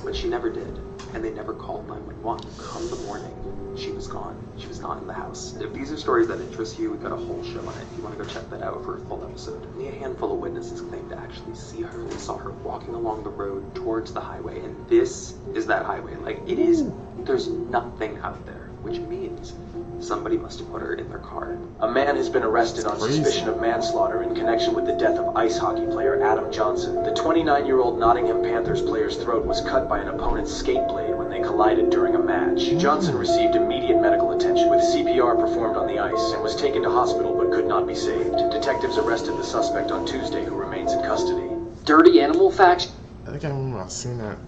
But she never did, and they never called 911. Come the morning, she was gone. She was not in the house. If these are stories that interest you, we've got a whole show on it. If you want to go check that out for a full episode. Only a handful of witnesses claimed to actually see her. They saw her walking along the road towards the highway, and this is that highway. Like, it is, there's nothing out there. which means somebody must have put her in their car. A man has been arrested on suspicion of manslaughter in connection with the death of ice hockey player Adam Johnson. The 29-year-old Nottingham Panthers player's throat was cut by an opponent's skate blade when they collided during a match. Johnson received immediate medical attention with CPR performed on the ice and was taken to hospital but could not be saved. Detectives arrested the suspect on Tuesday, who remains in custody. Dirty animal facts. I think I remember I seen that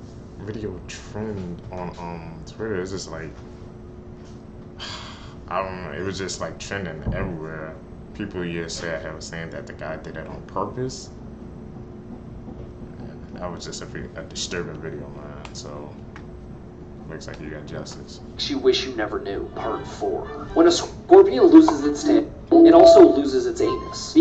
video trend on Twitter. It's just like, I don't know, it was just like trending everywhere. People yesterday were saying that the guy did it on purpose. And that was just a disturbing video, man. So looks like you got justice. You wish you never knew. Part 4. When a scorpion loses its tail, it also loses its anus.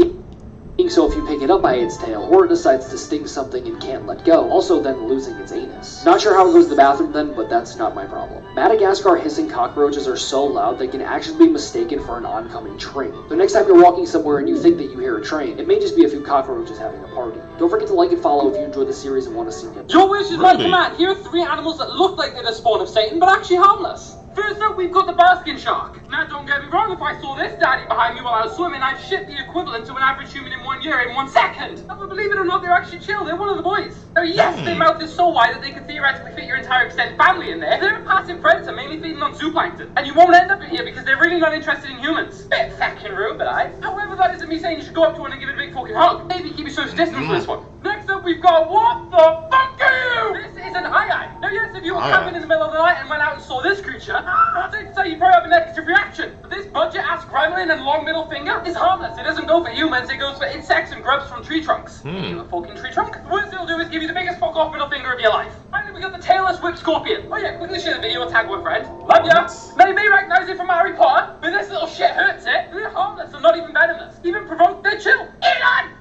So if you pick it up by its tail, or it decides to sting something and can't let go, also then losing its anus. Not sure how it goes to the bathroom then, but that's not my problem. Madagascar hissing cockroaches are so loud they can actually be mistaken for an oncoming train. So next time you're walking somewhere and you think that you hear a train, it may just be a few cockroaches having a party. Don't forget to like and follow if you enjoyed the series and want to see it. Your wish is my command. Here are 3 animals that look like they're the spawn of Satan, but actually harmless. First up, we've got the basking shark. Now, don't get me wrong, if I saw this daddy behind me while I was swimming, I'd shit the equivalent to an average human in 1 year in 1 second. But believe it or not, they're actually chill. They're one of the boys. Oh, yes, their mouth is so wide that they could theoretically fit your entire extended family in there. They're a passive predator, mainly feeding on zooplankton. And you won't end up in here because they're really not interested in humans. Bit fucking rude, but however, that isn't me saying you should go up to one and give it a big fucking hug. Maybe keep your social distance for this one. Next up, we've got what the fuck are you? This is an eye-eye. Now, yes, if you were camping in the middle of the night and went out and saw this creature, I'd say you'd probably have a negative reaction. But this budget-ass gremlin and long middle finger is harmless. It doesn't go for humans, it goes for insects and grubs from tree trunks. Are you a fucking tree trunk? The worst it'll do is give you the biggest fuck-off middle finger of your life. Finally, we got the tailless whip scorpion. Oh yeah, quickly share the video and tag one friend. Love ya! Now, you may recognize it from Harry Potter, but this little shit hurts it. They're harmless and not even venomous. Even provoked, they're chill. Elon!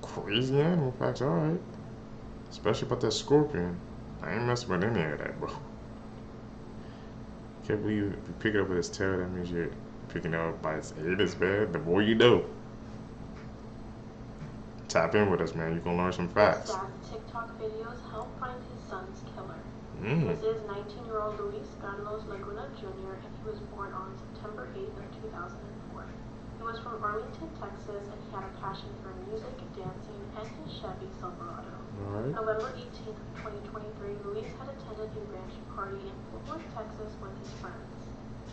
Crazy animal facts, alright. Especially about that scorpion. I ain't messing with any of that, bro. Can't believe if you pick it up with its tail, that means you're picking it up by its anus, man. The more you know. Tap in with us, man. You're gonna learn some facts. TikTok videos help find his son's killer. This is 19-year-old Luis Carlos Laguna Jr., and he was born on September 8th of 2004. He was from Arlington, Texas, and he had a passion for music, dancing, and his Chevy Silverado. November 18th of 2023, Luis had attended a ranch party in Fort Worth, Texas with his friends.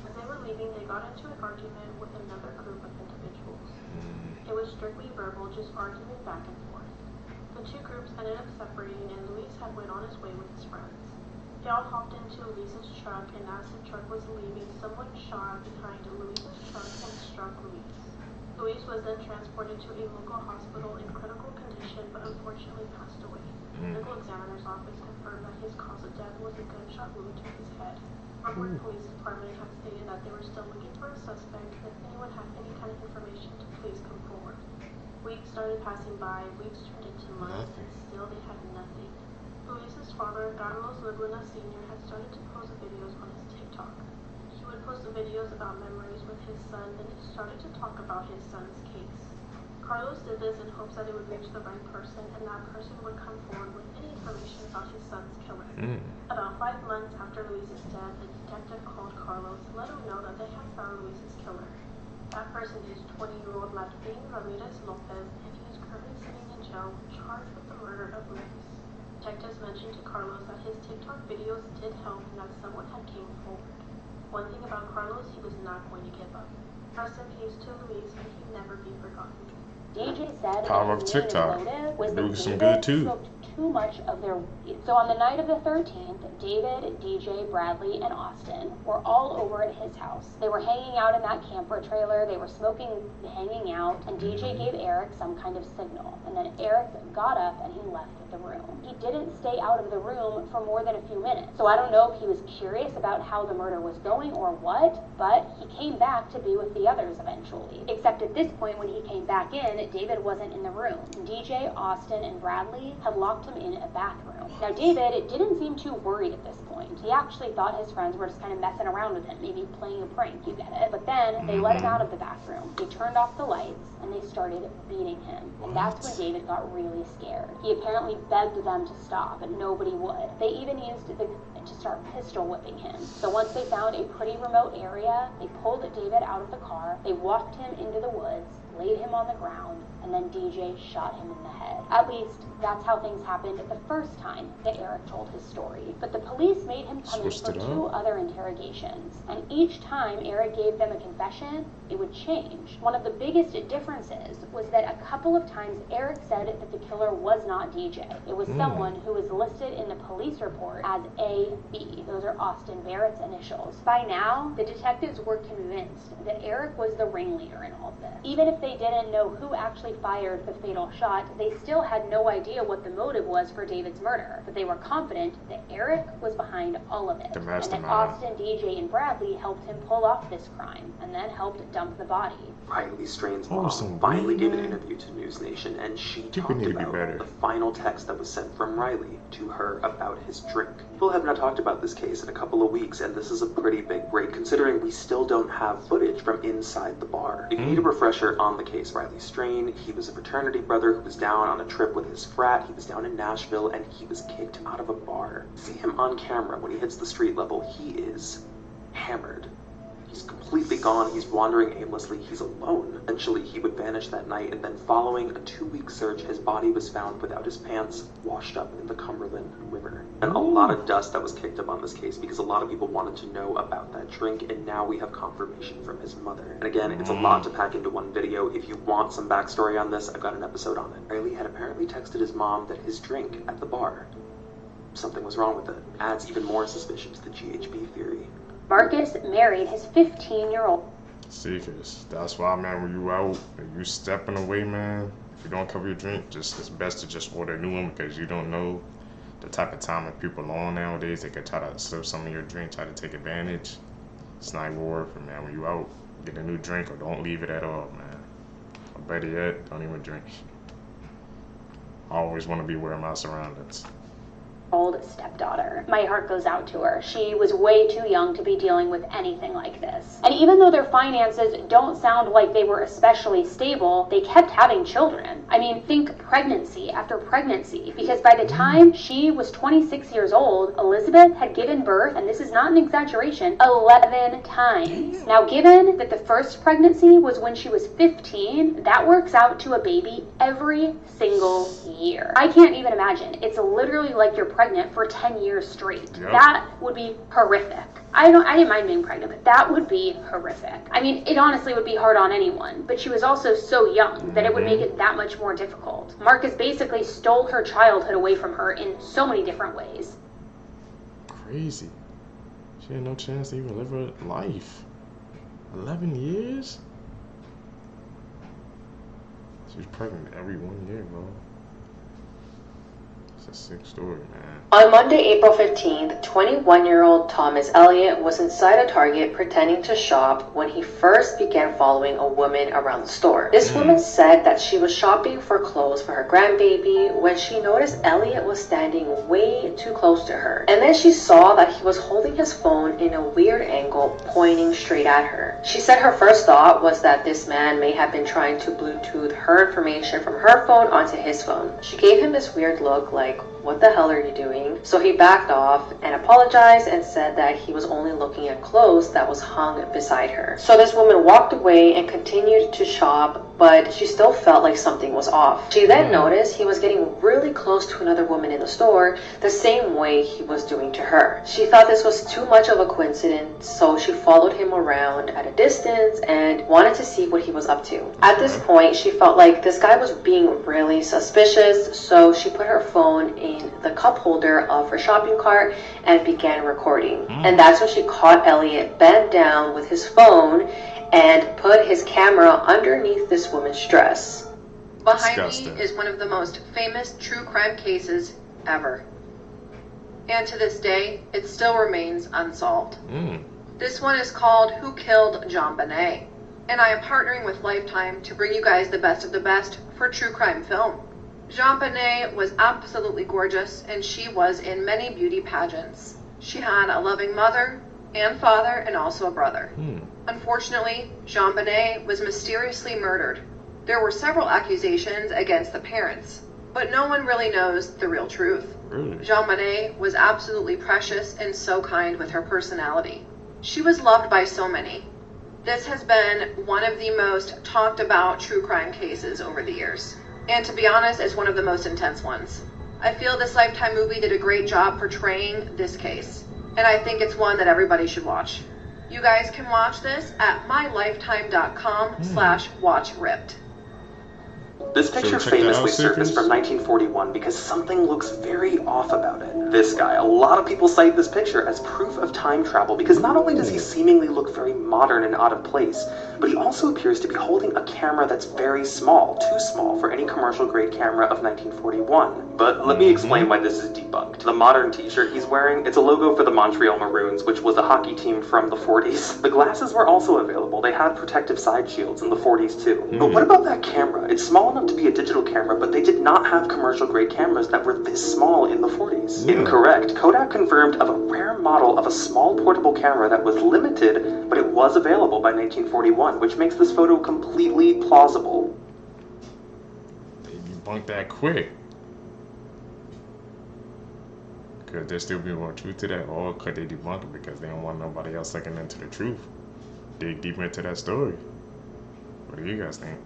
As they were leaving, they got into an argument with another group of individuals. It was strictly verbal, just arguing back and forth. The two groups ended up separating, and Luis had went on his way with his friends. They all hopped into Luis's truck, and as the truck was leaving, someone shot behind Luis's truck and struck Luis. Luis was then transported to a local hospital in critical condition, but unfortunately passed away. The medical examiner's office confirmed that his cause of death was a gunshot wound to his head. Fort Worth Police Department had stated that they were still looking for a suspect, and if anyone had any kind of information to please come forward. Weeks started passing by, weeks turned into months, and still they had nothing. Luis's father, Carlos Laguna Sr., had started to post videos on his TikTok. He would post videos about memories with his son, then he started to talk about his son's case. Carlos did this in hopes that it would reach the right person, and that person would come forward with any information about his son's killer. About 5 months after Luis's death, a detective called Carlos to let him know that they had found Luis's killer. That person is 20-year-old Martin Ramirez Lopez, and he is currently sitting in jail charged with the murder of Luis. Detectives mentioned to Carlos that his TikTok videos did help and that someone had came forward. One thing about Carlos, he was not going to give up. Rest in peace to Luis, and he'd never be forgotten. DJ said Power of TikTok. was some good too. Too much of their weed. So on the night of the 13th, David, DJ, Bradley, and Austin were all over at his house. They were hanging out in that camper trailer, they were smoking, hanging out, and DJ gave Eric some kind of signal. And then Eric got up and he left the room. He didn't stay out of the room for more than a few minutes. So I don't know if he was curious about how the murder was going or what, but he came back to be with the others eventually. Except at this point when he came back in, David wasn't in the room. DJ, Austin, and Bradley had locked him in a bathroom. Now David didn't seem too worried at this point. He actually thought his friends were just kind of messing around with him, maybe playing a prank, you get it. But then they let him out of the bathroom. They turned off the lights and they started beating him. And that's when David got really scared. He apparently begged them to stop, but nobody would. They even used to start pistol whipping him. So once they found a pretty remote area, they pulled David out of the car, they walked him into the woods, laid him on the ground, and then DJ shot him in the head. At least, that's how things happened the first time that Eric told his story. But the police made him come in for 2 other interrogations, and each time Eric gave them a confession, it would change. One of the biggest differences was that a couple of times Eric said that the killer was not DJ. It was someone who was listed in the police report as AB. Those are Austin Barrett's initials. By now, the detectives were convinced that Eric was the ringleader in all of this. Even if they didn't know who actually fired the fatal shot, they still had no idea what the motive was for David's murder. But they were confident that Eric was behind all of it, and that Austin, DJ, and Bradley helped him pull off this crime, and then helped dump the body. Riley Strain's mom finally gave an interview to News Nation, and she talked about the final text that was sent from Riley to her about his drink. People have not talked about this case in a couple of weeks, and this is a pretty big break considering we still don't have footage from inside the bar. If you need a refresher on the case, Riley Strain, he was a fraternity brother who was down on a trip with his frat. He was down in Nashville, and he was kicked out of a bar. See him on camera when he hits the street level. He is hammered. He's completely gone. He's wandering aimlessly. He's alone. Eventually, he would vanish that night, and then following a 2-week search, his body was found without his pants, washed up in the Cumberland River. And a lot of dust that was kicked up on this case because a lot of people wanted to know about that drink, and now we have confirmation from his mother. And again, it's a lot to pack into one video. If you want some backstory on this, I've got an episode on it. Riley had apparently texted his mom that his drink at the bar, something was wrong with it. Adds even more suspicion to the GHB theory. Marcus married his 15-year-old. See, cause that's why, man, when you out and you stepping away, man, if you don't cover your drink, it's best to just order a new one because you don't know the type of time that people are on nowadays. They could try to serve some of your drink, try to take advantage. It's not even worth it, man. When you out, get a new drink or don't leave it at all, man. Or better yet, don't even drink. I always want to be aware of my surroundings. Stepdaughter. My heart goes out to her. She was way too young to be dealing with anything like this. And even though their finances don't sound like they were especially stable, they kept having children. I mean, think pregnancy after pregnancy. Because by the time she was 26 years old, Elizabeth had given birth, and this is not an exaggeration, 11 times. Now, given that the first pregnancy was when she was 15, that works out to a baby every single year. I can't even imagine. It's literally like you're pregnant for 10 years straight. Yep. That would be horrific. I didn't mind being pregnant, but that would be horrific. I mean, it honestly would be hard on anyone, but she was also so young that it would make it that much more difficult. Marcus basically stole her childhood away from her in so many different ways. Crazy. She had no chance to even live her life. 11 years? She was pregnant every 1 year, bro. A sick story, man. On Monday, April 15th, 21-year-old Thomas Elliott was inside a Target pretending to shop when he first began following a woman around the store. This woman said that she was shopping for clothes for her grandbaby when she noticed Elliott was standing way too close to her. And then she saw that he was holding his phone in a weird angle, pointing straight at her. She said her first thought was that this man may have been trying to Bluetooth her information from her phone onto his phone. She gave him this weird look like, "What the hell are you doing?" So he backed off and apologized and said that he was only looking at clothes that was hung beside her. So this woman walked away and continued to shop, but she still felt like something was off. She then noticed he was getting really close to another woman in the store, the same way he was doing to her. She thought this was too much of a coincidence, so she followed him around at a distance and wanted to see what he was up to. At this point, she felt like this guy was being really suspicious, so she put her phone in the cup holder of her shopping cart and began recording. And that's when she caught Elliott bent down with his phone and put his camera underneath this woman's dress. Behind me is one of the most famous true crime cases ever. And to this day, it still remains unsolved. This one is called Who Killed JonBenet? And I am partnering with Lifetime to bring you guys the best of the best for true crime film. JonBenet was absolutely gorgeous, and she was in many beauty pageants. She had a loving mother and father, and also a brother. Unfortunately, JonBenet was mysteriously murdered. There were several accusations against the parents, but no one really knows the real truth. JonBenet was absolutely precious and so kind with her personality. She was loved by so many. This has been one of the most talked about true crime cases over the years. And to be honest, it's one of the most intense ones. I feel this Lifetime movie did a great job portraying this case, and I think it's one that everybody should watch. You guys can watch this at mylifetime.com/watchripped. This picture famously surfaced from 1941 because something looks very off about it. This guy, a lot of people cite this picture as proof of time travel because not only does he seemingly look very modern and out of place, but he also appears to be holding a camera that's very small, too small for any commercial grade camera of 1941. But let me explain why this is debunked. The modern t-shirt he's wearing, it's a logo for the Montreal Maroons, which was a hockey team from the 40s. The glasses were also available. They had protective side shields in the 40s too. But what about that camera? It's small enough to be a digital camera, but they did not have commercial grade cameras that were this small in the 40s. Incorrect. Kodak confirmed of a rare model of a small portable camera that was limited, but it was available by 1941, which makes this photo completely plausible. They debunked that quick. Could there still be more truth to that, or could they debunk it because they don't want nobody else looking into the truth? Dig deeper into that story. What do you guys think?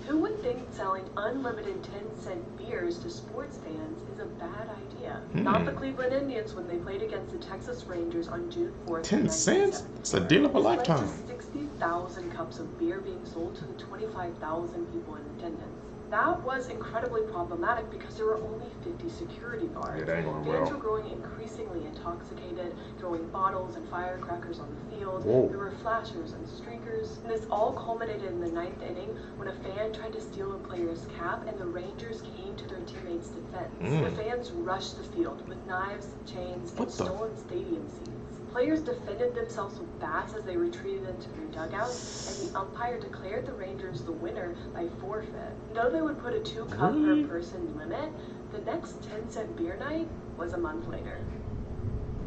Who would think selling unlimited 10-cent beers to sports fans is a bad idea? Not the Cleveland Indians when they played against the Texas Rangers on June 4th. 10 cents? It's a deal of a lifetime. This led to 60,000 cups of beer being sold to the 25,000 people in attendance. That was incredibly problematic because there were only 50 security guards. Fans were growing increasingly intoxicated, throwing bottles and firecrackers on the field. There were flashers and streakers. And this all culminated in the 9th inning when a fan tried to steal a player's cap and the Rangers came to their teammates' defense. The fans rushed the field with knives, chains, and stolen stadium seats. Players defended themselves with bats as they retreated into their dugouts, and the umpire declared the Rangers the winner by forfeit. Though they would put a 2-cup per person limit, the next 10-cent beer night was a month later.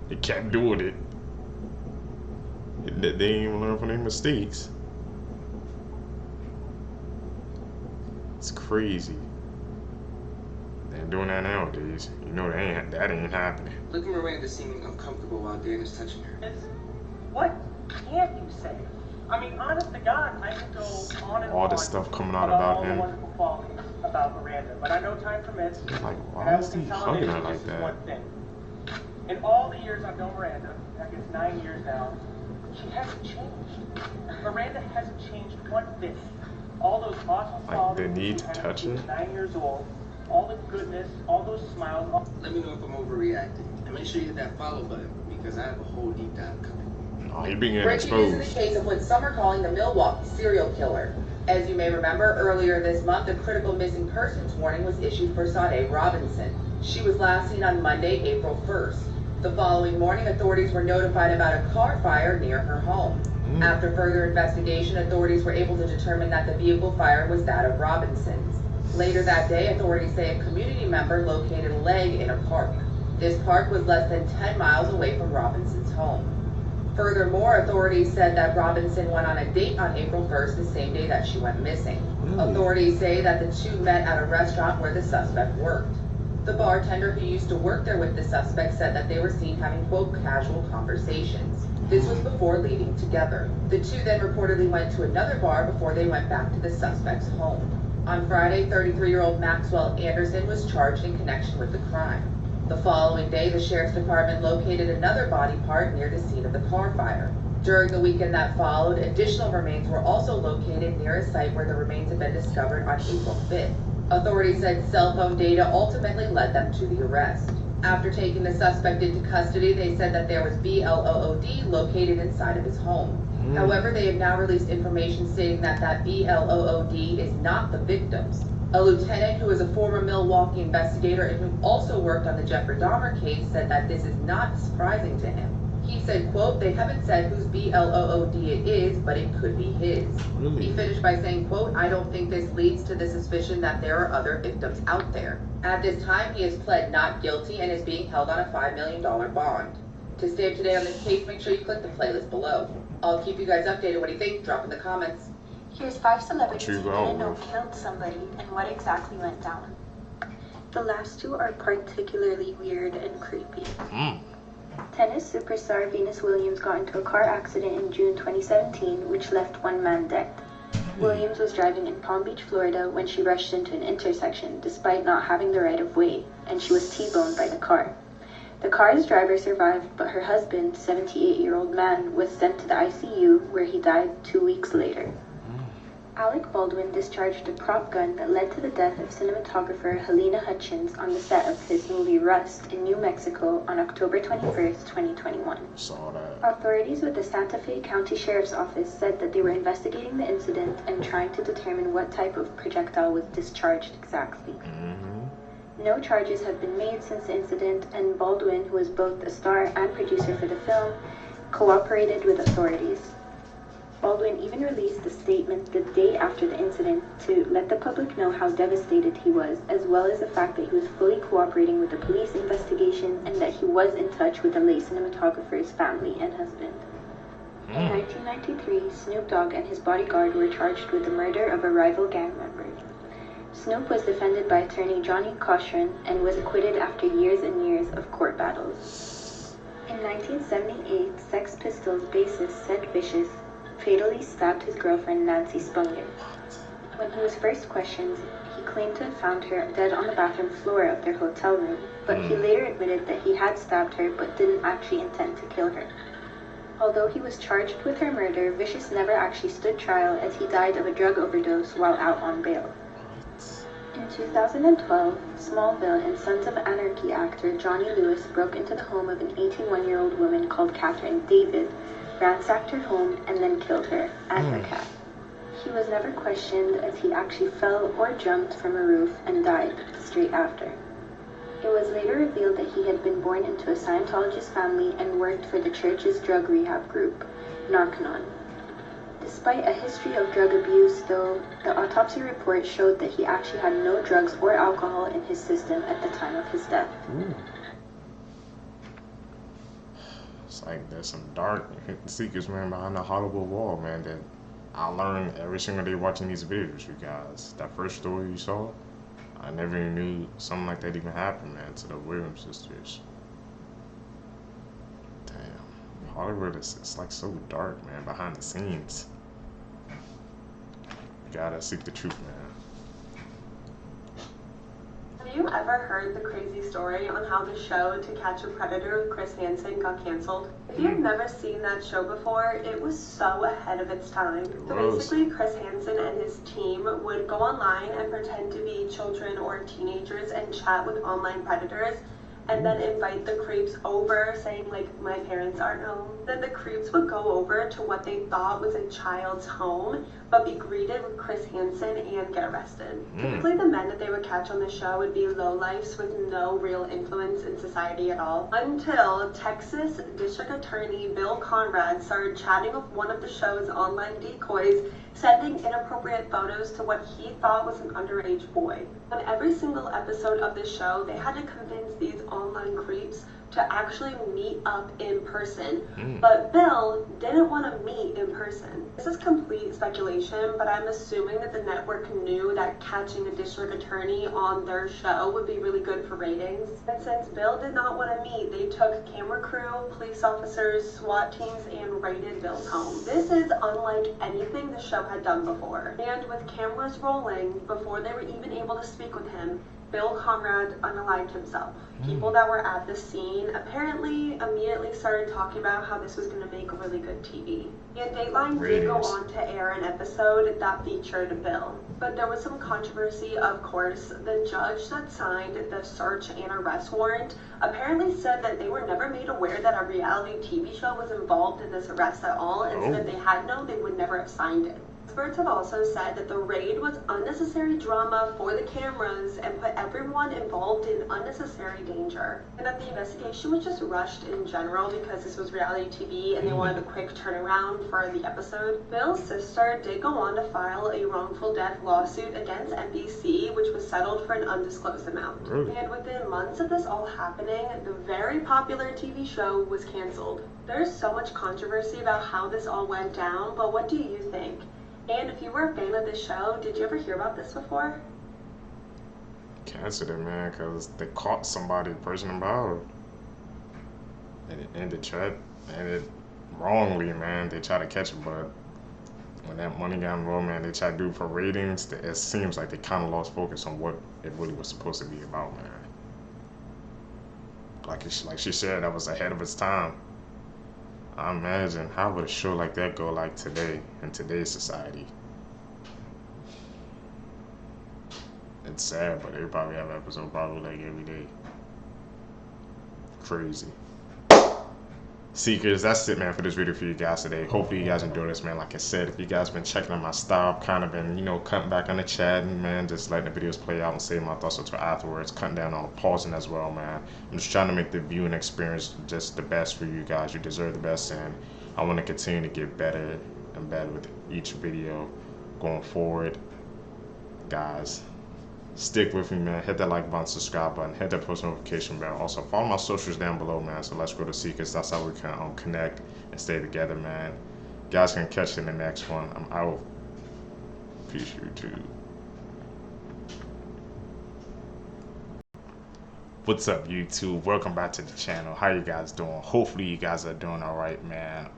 They kept doing it. They didn't even learn from their mistakes. It's crazy. They're doing that nowadays. You know that ain't happening. Look at Miranda seeming uncomfortable while Dan is touching her. What can't you say? I mean, honest to God, I could go on and all this stuff coming out about him. Wonderful qualities about Miranda, but I know time permits. Like, why is he hugging her like that? One thing. In all the years I've known Miranda, I guess 9 years now, she hasn't changed. Miranda hasn't changed one bit. All those awesome qualities. Like the need to touch her. 9 years old. All the goodness, all those smiles. Let me know if I'm overreacting. And make sure you hit that follow button because I have a whole deep dive coming. Oh, you're being exposed. Breaking news in the case of what some are calling the Milwaukee serial killer. As you may remember, earlier this month, a critical missing persons warning was issued for Sade Robinson. She was last seen on Monday, April 1st. The following morning, authorities were notified about a car fire near her home. After further investigation, authorities were able to determine that the vehicle fire was that of Robinson's. Later that day, authorities say a community member located a leg in a park. This park was less than 10 miles away from Robinson's home. Furthermore, authorities said that Robinson went on a date on April 1st, the same day that she went missing. Authorities say that the two met at a restaurant where the suspect worked. The bartender who used to work there with the suspect said that they were seen having, quote, casual conversations. This was before leaving together. The two then reportedly went to another bar before they went back to the suspect's home. On Friday, 33-year-old Maxwell Anderson was charged in connection with the crime. The following day, the sheriff's department located another body part near the scene of the car fire. During the weekend that followed, additional remains were also located near a site where the remains had been discovered on April 5th. Authorities said cell phone data ultimately led them to the arrest. After taking the suspect into custody, they said that there was BLOOD located inside of his home. However, they have now released information stating that BLOOD is not the victim's. A lieutenant who is a former Milwaukee investigator and who also worked on the Jeffrey Dahmer case said that this is not surprising to him. He said, quote, "They haven't said whose BLOOD it is, but it could be his." Really? He finished by saying, quote, "I don't think this leads to the suspicion that there are other victims out there." At this time, he has pled not guilty and is being held on a $5 million bond. To stay up to date on this case, make sure you click the playlist below. I'll keep you guys updated. What do you think? Drop in the comments. Here's 5 celebrities who True, didn't know killed somebody and what exactly went down. The last two are particularly weird and creepy. Tennis superstar Venus Williams got into a car accident in June 2017, which left one man dead. Williams was driving in Palm Beach, Florida, when she rushed into an intersection despite not having the right of way, and she was T-boned by the car. The car's driver survived, but her husband, 78-year-old man, was sent to the ICU, where he died 2 weeks later. Alec Baldwin discharged a prop gun that led to the death of cinematographer Helena Hutchins on the set of his movie Rust in New Mexico on October 21st, 2021. Saw that. Authorities with the Santa Fe County Sheriff's Office said that they were investigating the incident and trying to determine what type of projectile was discharged exactly. No charges have been made since the incident, and Baldwin, who is both a star and producer for the film, cooperated with authorities. Baldwin even released a statement the day after the incident to let the public know how devastated he was, as well as the fact that he was fully cooperating with the police investigation and that he was in touch with the late cinematographer's family and husband. In 1993, Snoop Dogg and his bodyguard were charged with the murder of a rival gang member. Snoop was defended by attorney Johnny Cochran and was acquitted after years and years of court battles. In 1978, Sex Pistols bassist Sid Vicious fatally stabbed his girlfriend Nancy Spungen. When he was first questioned, he claimed to have found her dead on the bathroom floor of their hotel room, but he later admitted that he had stabbed her but didn't actually intend to kill her. Although he was charged with her murder, Vicious never actually stood trial as he died of a drug overdose while out on bail. In 2012, Smallville and Sons of Anarchy actor Johnny Lewis broke into the home of an 81-year-old woman called Catherine David, ransacked her home, and then killed her and her cat. He was never questioned as he actually fell or jumped from a roof and died straight after. It was later revealed that he had been born into a Scientologist family and worked for the church's drug rehab group, Narconon. Despite a history of drug abuse, though, the autopsy report showed that he actually had no drugs or alcohol in his system at the time of his death. It's like there's some dark secrets, man, behind the Hollywood wall, man, that I learned every single day watching these videos, you guys. That first story you saw, I never even knew something like that even happened, man, to the Williams sisters. Damn. Hollywood is it's like so dark, man, behind the scenes. You gotta seek the truth, man. Have you ever heard the crazy story on how the show To Catch a Predator with Chris Hansen got canceled? If you've never seen that show before, it was so ahead of its time. So basically, Chris Hansen and his team would go online and pretend to be children or teenagers and chat with online predators, and then invite the creeps over, saying like, "My parents aren't home." Then the creeps would go over to what they thought was a child's home, but be greeted with Chris Hansen and get arrested. Typically the men that they would catch on the show would be lowlifes with no real influence in society at all. Until Texas District Attorney Bill Conrad started chatting with one of the show's online decoys, sending inappropriate photos to what he thought was an underage boy. On every single episode of the show, they had to convince these online creeps to actually meet up in person. But Bill didn't want to meet in person. This is complete speculation, but I'm assuming that the network knew that catching a district attorney on their show would be really good for ratings. And since Bill did not want to meet, they took camera crew, police officers, SWAT teams, and raided Bill's home. This is unlike anything the show had done before. And with cameras rolling, before they were even able to speak with him, Bill Conrad unalived himself. People that were at the scene apparently immediately started talking about how this was going to make really good TV. And Dateline did go on to air an episode that featured Bill. But there was some controversy, of course. The judge that signed the search and arrest warrant apparently said that they were never made aware that a reality TV show was involved in this arrest at all, and said if they had known, they would never have signed it. Experts have also said that the raid was unnecessary drama for the cameras and put everyone involved in unnecessary danger. And that the investigation was just rushed in general because this was reality TV and they wanted a quick turnaround for the episode. Bill's sister did go on to file a wrongful death lawsuit against NBC, which was settled for an undisclosed amount. And within months of this all happening, the very popular TV show was canceled. There's so much controversy about how this all went down, but what do you think? And if you were a fan of this show, did you ever hear about this before? Canceled it, man, because they caught somebody person involved. And they tried, and it wrongly, man. They tried to catch it, but when that money got involved, man, they tried to do it for ratings. It seems like they kind of lost focus on what it really was supposed to be about, man. Like she said, that was ahead of its time. I imagine how would a show like that go like today in today's society? It's sad, but they probably have an episode probably like every day. Crazy. Seekers, that's it, man, for this video for you guys today. Hopefully you guys enjoy this, man. Like I said, if you guys been checking out my style, kind of been, you know, cutting back on the chatting, man, just letting the videos play out and saying my thoughts until afterwards, cutting down on the pausing as well, man. I'm just trying to make the viewing experience just the best for you guys. You deserve the best, and I want to continue to get better and better with each video going forward. Guys, stick with me, man. Hit that like button, subscribe button, hit that post notification bell. Also follow my socials down below, man. So let's go to Seekers. That's how we can connect and stay together, man. Guys can catch you in the next one. I'm out. Peace, YouTube. What's up, YouTube? Welcome back to the channel. How you guys doing? Hopefully you guys are doing all right, man.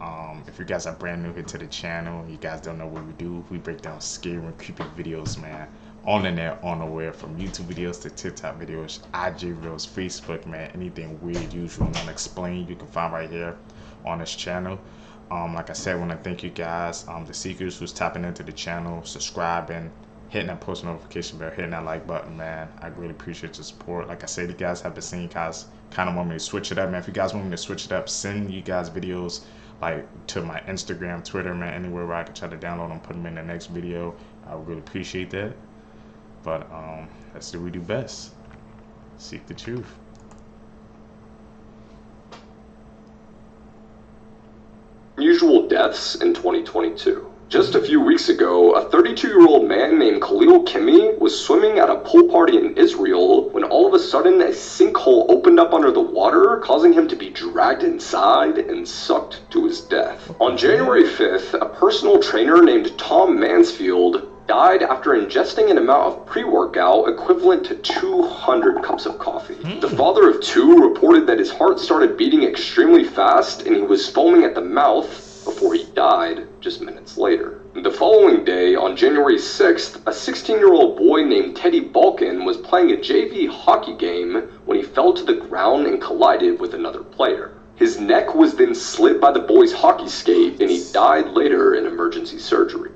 If you guys are brand new here to the channel, you guys don't know what we do. We break down scary and creepy videos, man. On the net, on the web, from YouTube videos to TikTok videos, IG reels, Facebook, man, anything weird, usual, and unexplained, you can find right here on this channel. Like I said, I want to thank you guys, the Seekers who's tapping into the channel, subscribing, hitting that post notification bell, hitting that like button, man. I really appreciate your support. Like I said, you guys have been seeing guys kind of want me to switch it up, man. If you guys want me to switch it up, send you guys videos like to my Instagram, Twitter, man, anywhere where I can try to download them, put them in the next video. I would really appreciate that. But that's what we do best. Seek the truth. Unusual deaths in 2022. Just a few weeks ago, a 32-year-old man named Khalil Kimi was swimming at a pool party in Israel when all of a sudden a sinkhole opened up under the water, causing him to be dragged inside and sucked to his death. On January 5th, a personal trainer named Tom Mansfield died after ingesting an amount of pre-workout equivalent to 200 cups of coffee. The father of two reported that his heart started beating extremely fast and he was foaming at the mouth before he died just minutes later. The following day, on January 6th, a 16-year-old boy named Teddy Balkin was playing a JV hockey game when he fell to the ground and collided with another player. His neck was then slit by the boy's hockey skate and he died later in emergency surgery.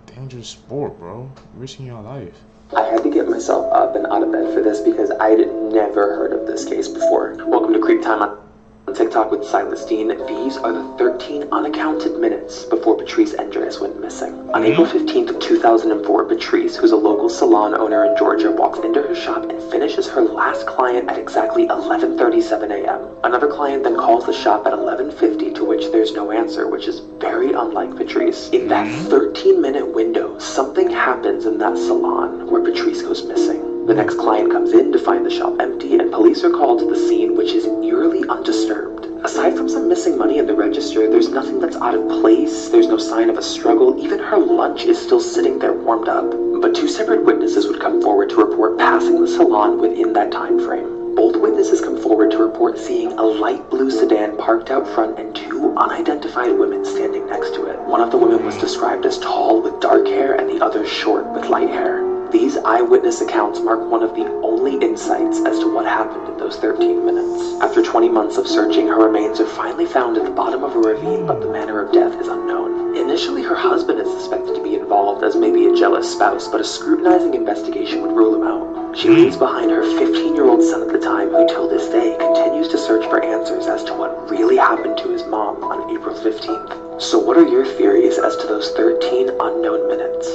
Dangerous sport, bro. Risking your life. I had to get myself up and out of bed for this because I'd never heard of this case before. Welcome to Creep Time on TikTok with Celestine. These are the 13 unaccounted minutes before Patrice Andres went missing. On April 15th of 2004, Patrice, who's a local salon owner in Georgia, walks into her shop and finishes her last client at exactly 11:37 a.m. Another client then calls the shop at 11:50, to which there's no answer, which is very unlike Patrice. In that 13-minute window, something happens in that salon where Patrice goes missing. The next client comes in to find the shop empty, and police are called to the scene, which is eerily undisturbed. Aside from some missing money in the register, there's nothing that's out of place, there's no sign of a struggle, even her lunch is still sitting there warmed up. But two separate witnesses would come forward to report passing the salon within that time frame. Both witnesses come forward to report seeing a light blue sedan parked out front and two unidentified women standing next to it. One of the women was described as tall with dark hair and the other short with light hair. These eyewitness accounts mark one of the only insights as to what happened in those 13 minutes. After 20 months of searching, her remains are finally found at the bottom of a ravine, but the manner of death is unknown. Initially, her husband is suspected to be involved as maybe a jealous spouse, but a scrutinizing investigation would rule him out. She leaves behind her 15-year-old son at the time, who till this day continues to search for answers as to what really happened to his mom on April 15th. So what are your theories as to those 13 unknown minutes?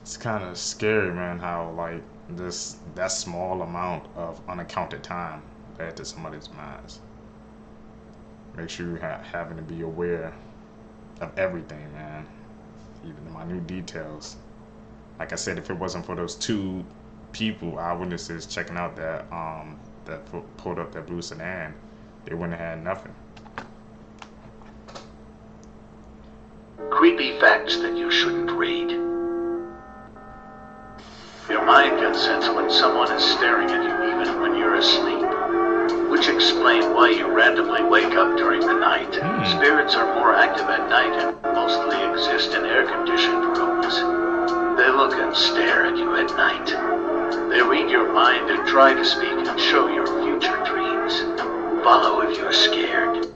It's kind of scary, man, how like that small amount of unaccounted time led to somebody's minds. Make sure you having to be aware of everything, man, even the minute details. Like I said, if it wasn't for those two people, eyewitnesses, checking out that pulled up that blue sedan, they wouldn't have had nothing. Creepy facts that you shouldn't read. Your mind can sense when someone is staring at you even when you're asleep, which explains why you randomly wake up during the night. Spirits are more active at night and mostly exist in air-conditioned rooms. They look and stare at you at night. They read your mind and try to speak and show your future dreams. Follow if you're scared.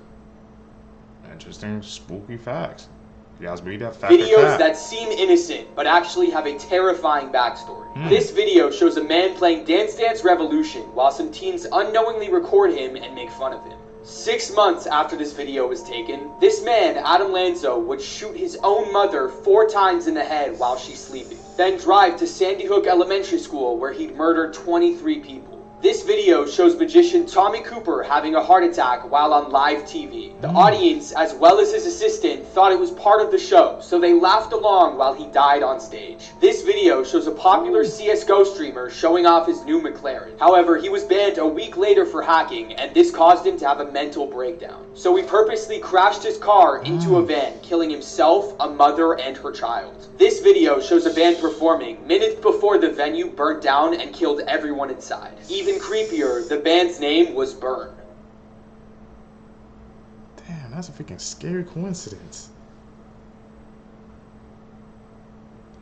Interesting, spooky facts. You guys believe that? Videos that seem innocent, but actually have a terrifying backstory. This video shows a man playing Dance Dance Revolution while some teens unknowingly record him and make fun of him. 6 months after this video was taken, this man, Adam Lanzo, would shoot his own mother 4 times in the head while she's sleeping, then drive to Sandy Hook Elementary School where he'd murdered 23 people. This video shows magician Tommy Cooper having a heart attack while on live TV. The audience, as well as his assistant, thought it was part of the show, so they laughed along while he died on stage. This video shows a popular CSGO streamer showing off his new McLaren. However, he was banned a week later for hacking, and this caused him to have a mental breakdown. So he purposely crashed his car into a van, killing himself, a mother, and her child. This video shows a band performing minutes before the venue burnt down and killed everyone inside. Even creepier, the band's name was Burn. Damn, that's a freaking scary coincidence.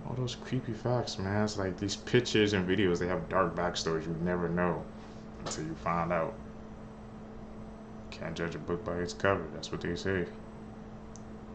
All those creepy facts, man. It's like these pictures and videos, they have dark backstories you never know until you find out. Can't judge a book by its cover, that's what they say.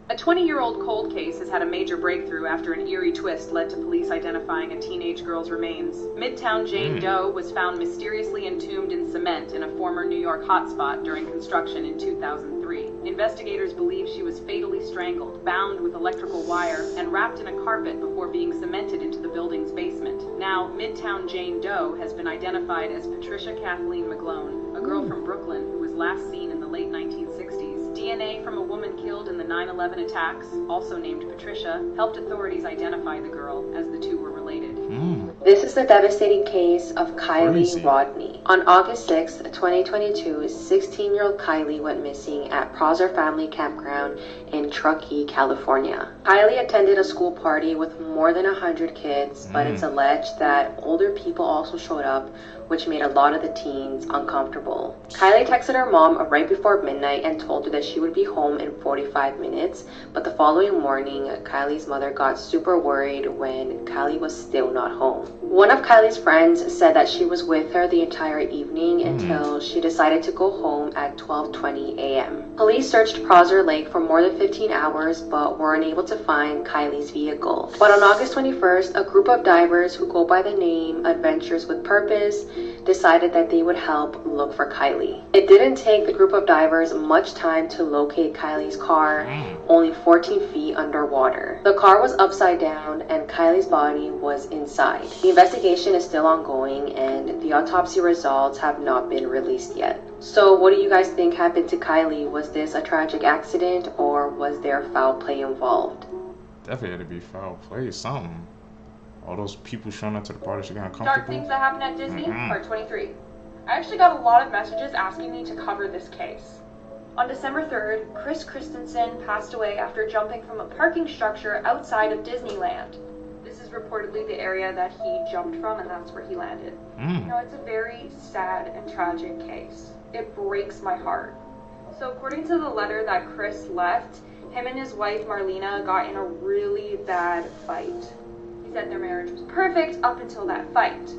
A 20-year-old cold case has had a major breakthrough after an eerie twist led to police identifying a teenage girl's remains. Midtown Jane Doe was found mysteriously entombed in cement in a former New York hotspot during construction in 2003. Investigators believe she was fatally strangled, bound with electrical wire, and wrapped in a carpet before being cemented into the building's basement. Now, Midtown Jane Doe has been identified as Patricia Kathleen McGlone, a girl from Brooklyn who was last seen in the late 1960s. DNA from a woman killed in the 9/11 attacks, also named Patricia, helped authorities identify the girl, as the two were related. This is the devastating case of Kylie Rodney. On August 6, 2022, 16-year-old Kylie went missing at Prosser Family Campground in Truckee, California. Kylie attended a school party with more than 100 kids, but it's alleged that older people also showed up, which made a lot of the teens uncomfortable. Kylie texted her mom right before midnight and told her that she would be home in 45 minutes, but the following morning, Kylie's mother got super worried when Kylie was still not home. One of Kylie's friends said that she was with her the entire evening until she decided to go home at 12:20 a.m. Police searched Prosser Lake for more than 15 hours, but were unable to find Kylie's vehicle. But on August 21st, a group of divers who go by the name Adventures with Purpose decided that they would help look for Kylie. It didn't take the group of divers much time to locate Kylie's car, only 14 feet underwater. The car was upside down and Kylie's body was inside. The investigation is still ongoing and the autopsy results have not been released yet. So what do you guys think happened to Kylie? Was this a tragic accident or was there foul play involved? Definitely had to be foul play, something. All those people showing up to the party, she got uncomfortable. Dark things that happen at Disney, part 23. I actually got a lot of messages asking me to cover this case. On December 3rd, Chris Christensen passed away after jumping from a parking structure outside of Disneyland. This is reportedly the area that he jumped from, and that's where he landed. Now, it's a very sad and tragic case. It breaks my heart. So according to the letter that Chris left, him and his wife Marlena got in a really bad fight. He said their marriage was perfect up until that fight.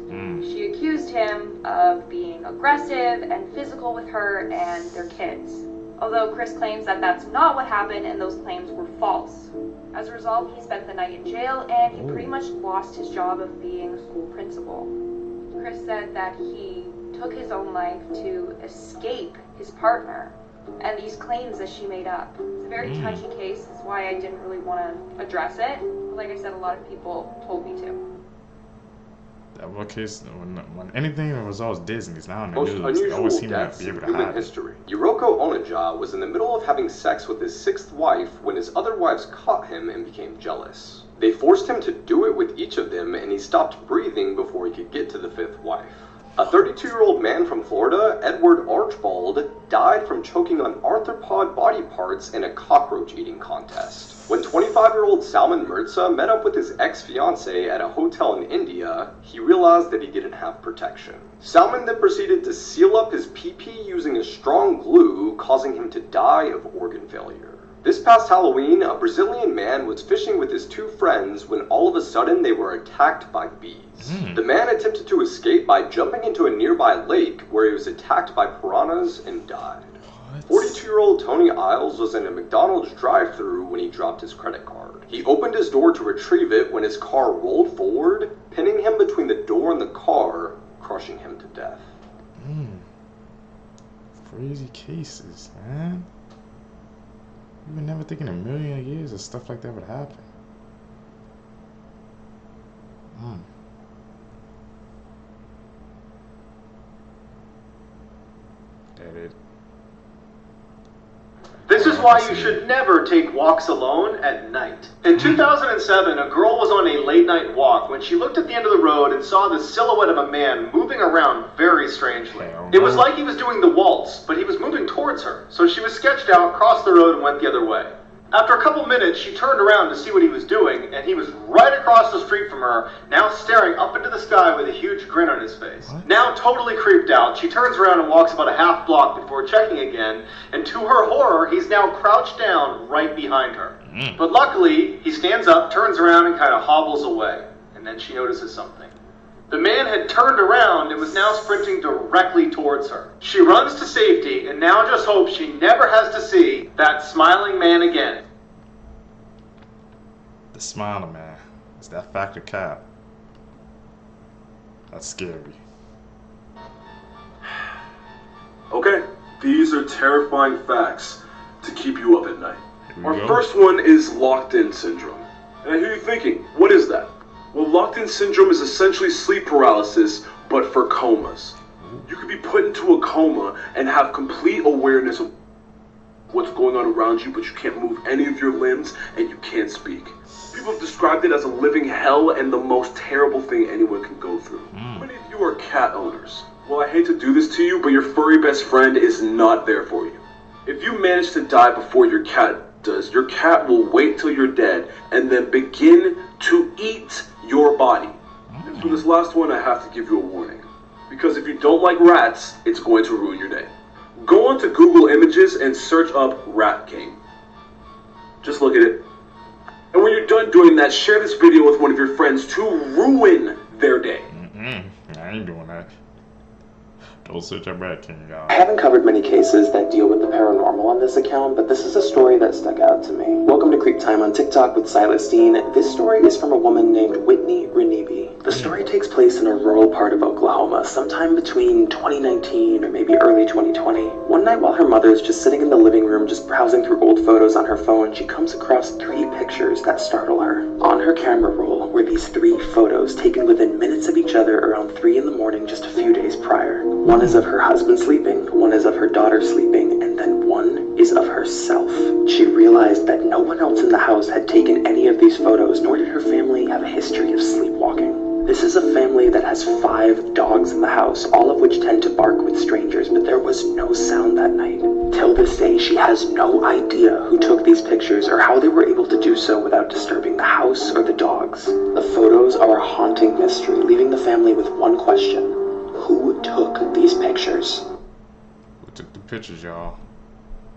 She accused him of being aggressive and physical with her and their kids. Although Chris claims that that's not what happened and those claims were false. As a result, he spent the night in jail and he pretty much lost his job of being a school principal. Chris said that he took his own life to escape his partner. and these claims that she made up. It's a very touchy case. That's why I didn't really want to address it. But like I said, a lot of people told me to. That one case, when anything that was always Disney's now in the Most news, they always seem unusual to deaths be able in to human hide it. history. Yuriko Onaja was in the middle of having sex with his 6th wife when his other wives caught him and became jealous. They forced him to do it with each of them, and he stopped breathing before he could get to the 5th wife. A 32-year-old man from Florida, Edward Archibald, died from choking on arthropod body parts in a cockroach eating contest. When 25-year-old Salman Mirza met up with his ex-fiancée at a hotel in India, he realized that he didn't have protection. Salman then proceeded to seal up his pee-pee using a strong glue, causing him to die of organ failure. This past Halloween, a Brazilian man was fishing with his 2 friends when all of a sudden they were attacked by bees. The man attempted to escape by jumping into a nearby lake where he was attacked by piranhas and died. 42-year-old Tony Isles was in a McDonald's drive-thru when he dropped his credit card. He opened his door to retrieve it when his car rolled forward, pinning him between the door and the car, crushing him to death. Crazy cases, man. You would never think in a million years that stuff like that would happen. That it. This is why you should never take walks alone at night. In 2007, a girl was on a late night walk when she looked at the end of the road and saw the silhouette of a man moving around very strangely. It was like he was doing the waltz, but he was moving towards her, so she was sketched out, crossed the road, and went the other way. After a couple minutes, she turned around to see what he was doing, and he was right across the street from her, now staring up into the sky with a huge grin on his face. Now totally creeped out, she turns around and walks about a half block before checking again, and to her horror, he's now crouched down right behind her. But luckily, he stands up, turns around, and kind of hobbles away, and then she notices something. The man had turned around and was now sprinting directly towards her. She runs to safety and now just hopes she never has to see that smiling man again. The smiling man. It's that factor cap. That's scary. Okay, these are terrifying facts to keep you up at night. Our first one is locked-in syndrome. And I hear you thinking, what is that? Well, locked-in syndrome is essentially sleep paralysis, but for comas. You could be put into a coma and have complete awareness of what's going on around you, but you can't move any of your limbs and you can't speak. People have described it as a living hell and the most terrible thing anyone can go through. How many of you are cat owners? Well, I hate to do this to you, but your furry best friend is not there for you. If you manage to die before your cat does, your cat will wait till you're dead and then begin to eat your body. And for this last one, I have to give you a warning. Because if you don't like rats, it's going to ruin your day. Go onto Google Images and search up Rat King. Just look at it. And when you're done doing that, share this video with one of your friends to ruin their day. I ain't doing that. Don't search up Rat King, y'all. I haven't covered many cases that deal with the paranormal on this account, but this is a story that stuck out to me. Welcome to Creep Time on TikTok with Silas Dean. This story is from a woman named Whitney Renebe. The story takes place in a rural part of Oklahoma, sometime between 2019 or maybe early 2020. One night while her mother is just sitting in the living room just browsing through old photos on her phone, she comes across 3 pictures that startle her. On her camera roll were these 3 photos taken within minutes of each other around 3 in the morning just a few days prior. One is of her husband sleeping, one is of her daughter sleeping, and then one is of herself. She realized that no one else in the house had taken any of these photos, nor did her family have a history of sleepwalking. This is a family that has 5 dogs in the house, all of which tend to bark with strangers, but there was no sound that night. Till this day, she has no idea who took these pictures or how they were able to do so without disturbing the house or the dogs. The photos are a haunting mystery, leaving the family with one question. Who took these pictures? Who took the pictures, y'all?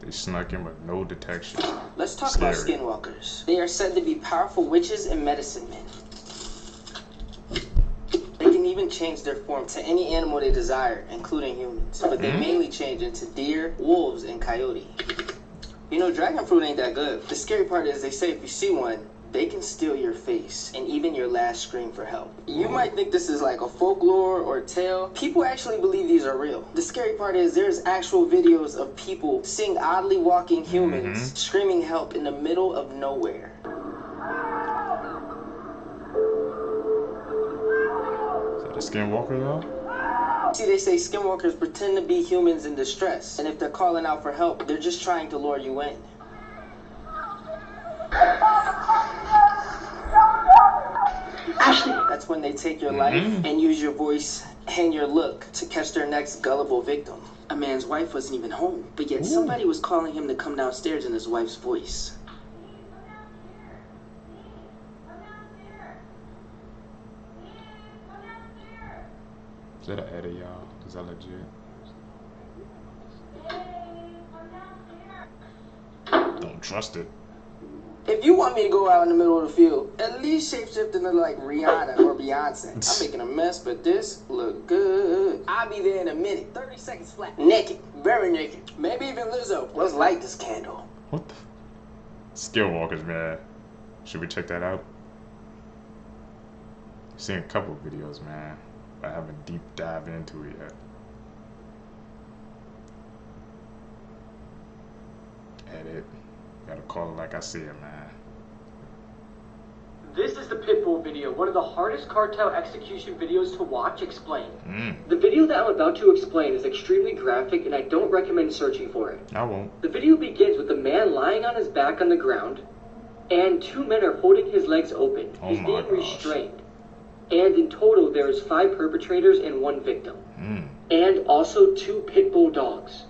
They snuck in with no detection. Let's talk about skinwalkers. They are said to be powerful witches and medicine men. They can even change their form to any animal they desire, including humans. But they mainly change into deer, wolves, and coyote. You know, dragon fruit ain't that good. The scary part is they say if you see one, They can steal your face and even your last scream for help. You might think this is like a folklore or a tale. People actually believe these are real. The scary part is there's actual videos of people seeing oddly walking humans screaming help in the middle of nowhere. Is that a Skinwalker though? See, they say Skinwalkers pretend to be humans in distress, and if they're calling out for help, they're just trying to lure you in. Ashley! That's when they take your life and use your voice and your look to catch their next gullible victim. A man's wife wasn't even home, but yet somebody was calling him to come downstairs in his wife's voice. Is that an edit, y'all? Is that legit? Don't trust it. If you want me to go out in the middle of the field, at least shapeshift into like Rihanna or Beyonce. I'm making a mess, but this look good. I'll be there in a minute. 30 seconds flat. Naked. Very naked. Maybe even Lizzo. Let's light this candle. What the? Skinwalkers, man. Should we check that out? I've seen a couple of videos, man. But I haven't deep dive into it yet. Edit. Gotta call it like I see it, man. This is the Pitbull video, one of the hardest cartel execution videos to watch. Explain. The video that I'm about to explain is extremely graphic and I don't recommend searching for it. I won't. The video begins with a man lying on his back on the ground and two men are holding his legs open. He's being restrained. And in total there is 5 perpetrators and 1 victim. And also 2 pit bull dogs.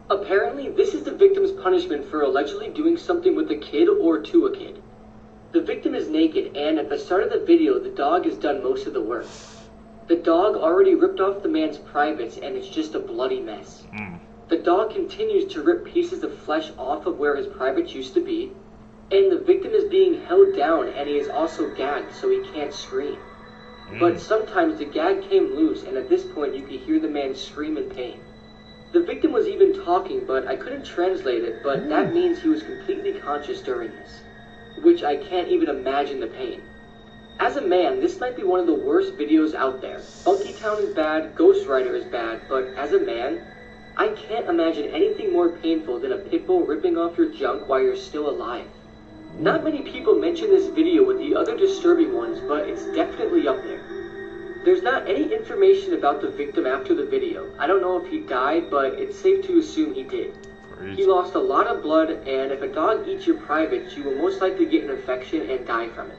Apparently, this is the victim's punishment for allegedly doing something with a kid or to a kid. The victim is naked, and at the start of the video, the dog has done most of the work. The dog already ripped off the man's privates, and it's just a bloody mess. The dog continues to rip pieces of flesh off of where his privates used to be, and the victim is being held down, and he is also gagged, so he can't scream. But sometimes the gag came loose, and at this point, you could hear the man scream in pain. The victim was even talking, but I couldn't translate it, but that means he was completely conscious during this, which I can't even imagine the pain. As a man, this might be one of the worst videos out there. Funky Town is bad, Ghost Rider is bad, but as a man, I can't imagine anything more painful than a pit bull ripping off your junk while you're still alive. Not many people mention this video with the other disturbing ones, but it's definitely up there. There's not any information about the victim after the video. I don't know if he died, but it's safe to assume he did. He lost a lot of blood, and if a dog eats your privates, you will most likely get an infection and die from it.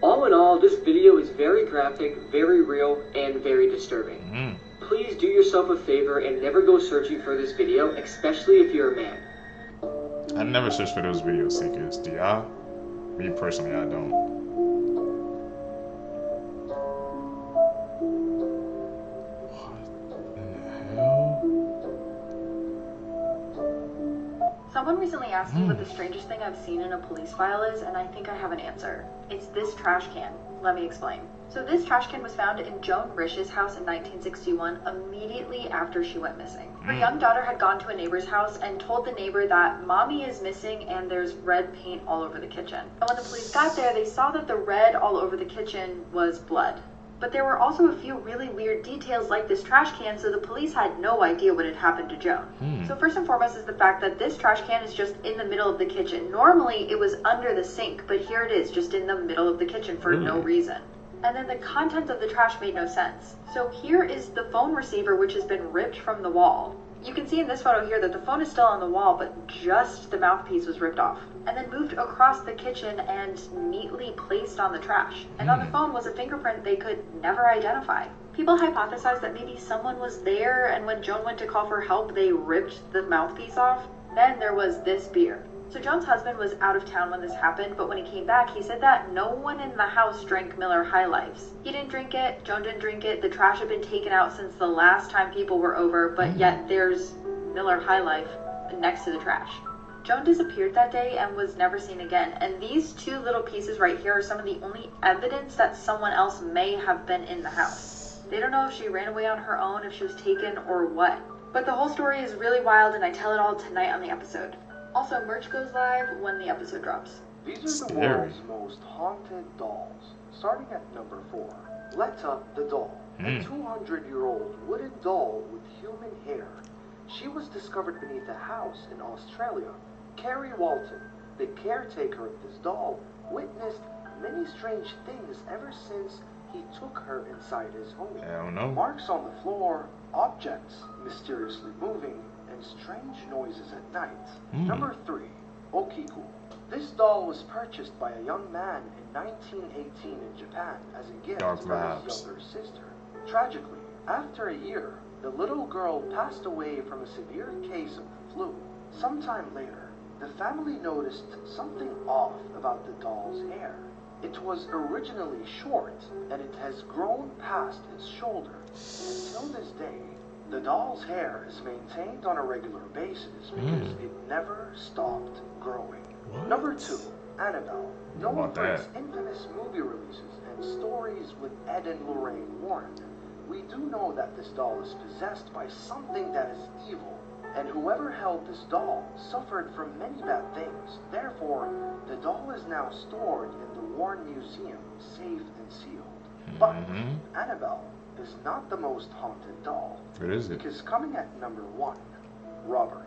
All in all, this video is very graphic, very real, and very disturbing. Please do yourself a favor and never go searching for this video, especially if you're a man. I never search for those video seekers. Do y'all? Me personally, I don't. Someone recently asked me what the strangest thing I've seen in a police file is, and I think I have an answer. It's this trash can. Let me explain. So this trash can was found in Joan Rish's house in 1961, immediately after she went missing. Her young daughter had gone to a neighbor's house and told the neighbor that mommy is missing and there's red paint all over the kitchen. And when the police got there, they saw that the red all over the kitchen was blood. But there were also a few really weird details like this trash can, so the police had no idea what had happened to Joan. So first and foremost is the fact that this trash can is just in the middle of the kitchen. Normally it was under the sink, but here it is, just in the middle of the kitchen for no reason. And then the content of the trash made no sense. So here is the phone receiver, which has been ripped from the wall. You can see in this photo here that the phone is still on the wall, but just the mouthpiece was ripped off and then moved across the kitchen and neatly placed on the trash. And on the phone was a fingerprint they could never identify. People hypothesized that maybe someone was there, and when Joan went to call for help, they ripped the mouthpiece off. Then there was this beer. So Joan's husband was out of town when this happened, but when he came back, he said that no one in the house drank Miller High Lifes. He didn't drink it, Joan didn't drink it, the trash had been taken out since the last time people were over, but yet there's Miller High Life next to the trash. Joan disappeared that day and was never seen again, and these 2 little pieces right here are some of the only evidence that someone else may have been in the house. They don't know if she ran away on her own, if she was taken, or what. But the whole story is really wild, and I tell it all tonight on the episode. Also, merch goes live when the episode drops. These are the world's most haunted dolls. Starting at number 4, Letta the doll, a 200-year-old wooden doll with human hair. She was discovered beneath a house in Australia. Kerry Walton, the caretaker of this doll, witnessed many strange things ever since he took her inside his home. Hell no. Marks on the floor, objects mysteriously moving, and strange noises at night. Number 3, Okiku. This doll was purchased by a young man in 1918 in Japan as a gift from his younger sister. Tragically, after a year, the little girl passed away from a severe case of the flu. Sometime later, the family noticed something off about the doll's hair. It was originally short, and it has grown past its shoulder. Until this day, the doll's hair is maintained on a regular basis because it never stopped growing. Number 2, Annabelle. Known for its infamous movie releases and stories with Ed and Lorraine Warren, we do know that this doll is possessed by something that is evil, and whoever held this doll suffered from many bad things. Therefore, the doll is now stored in the Warren Museum, safe and sealed. But Annabelle is not the most haunted doll. What is it? Because coming at number 1, Robert.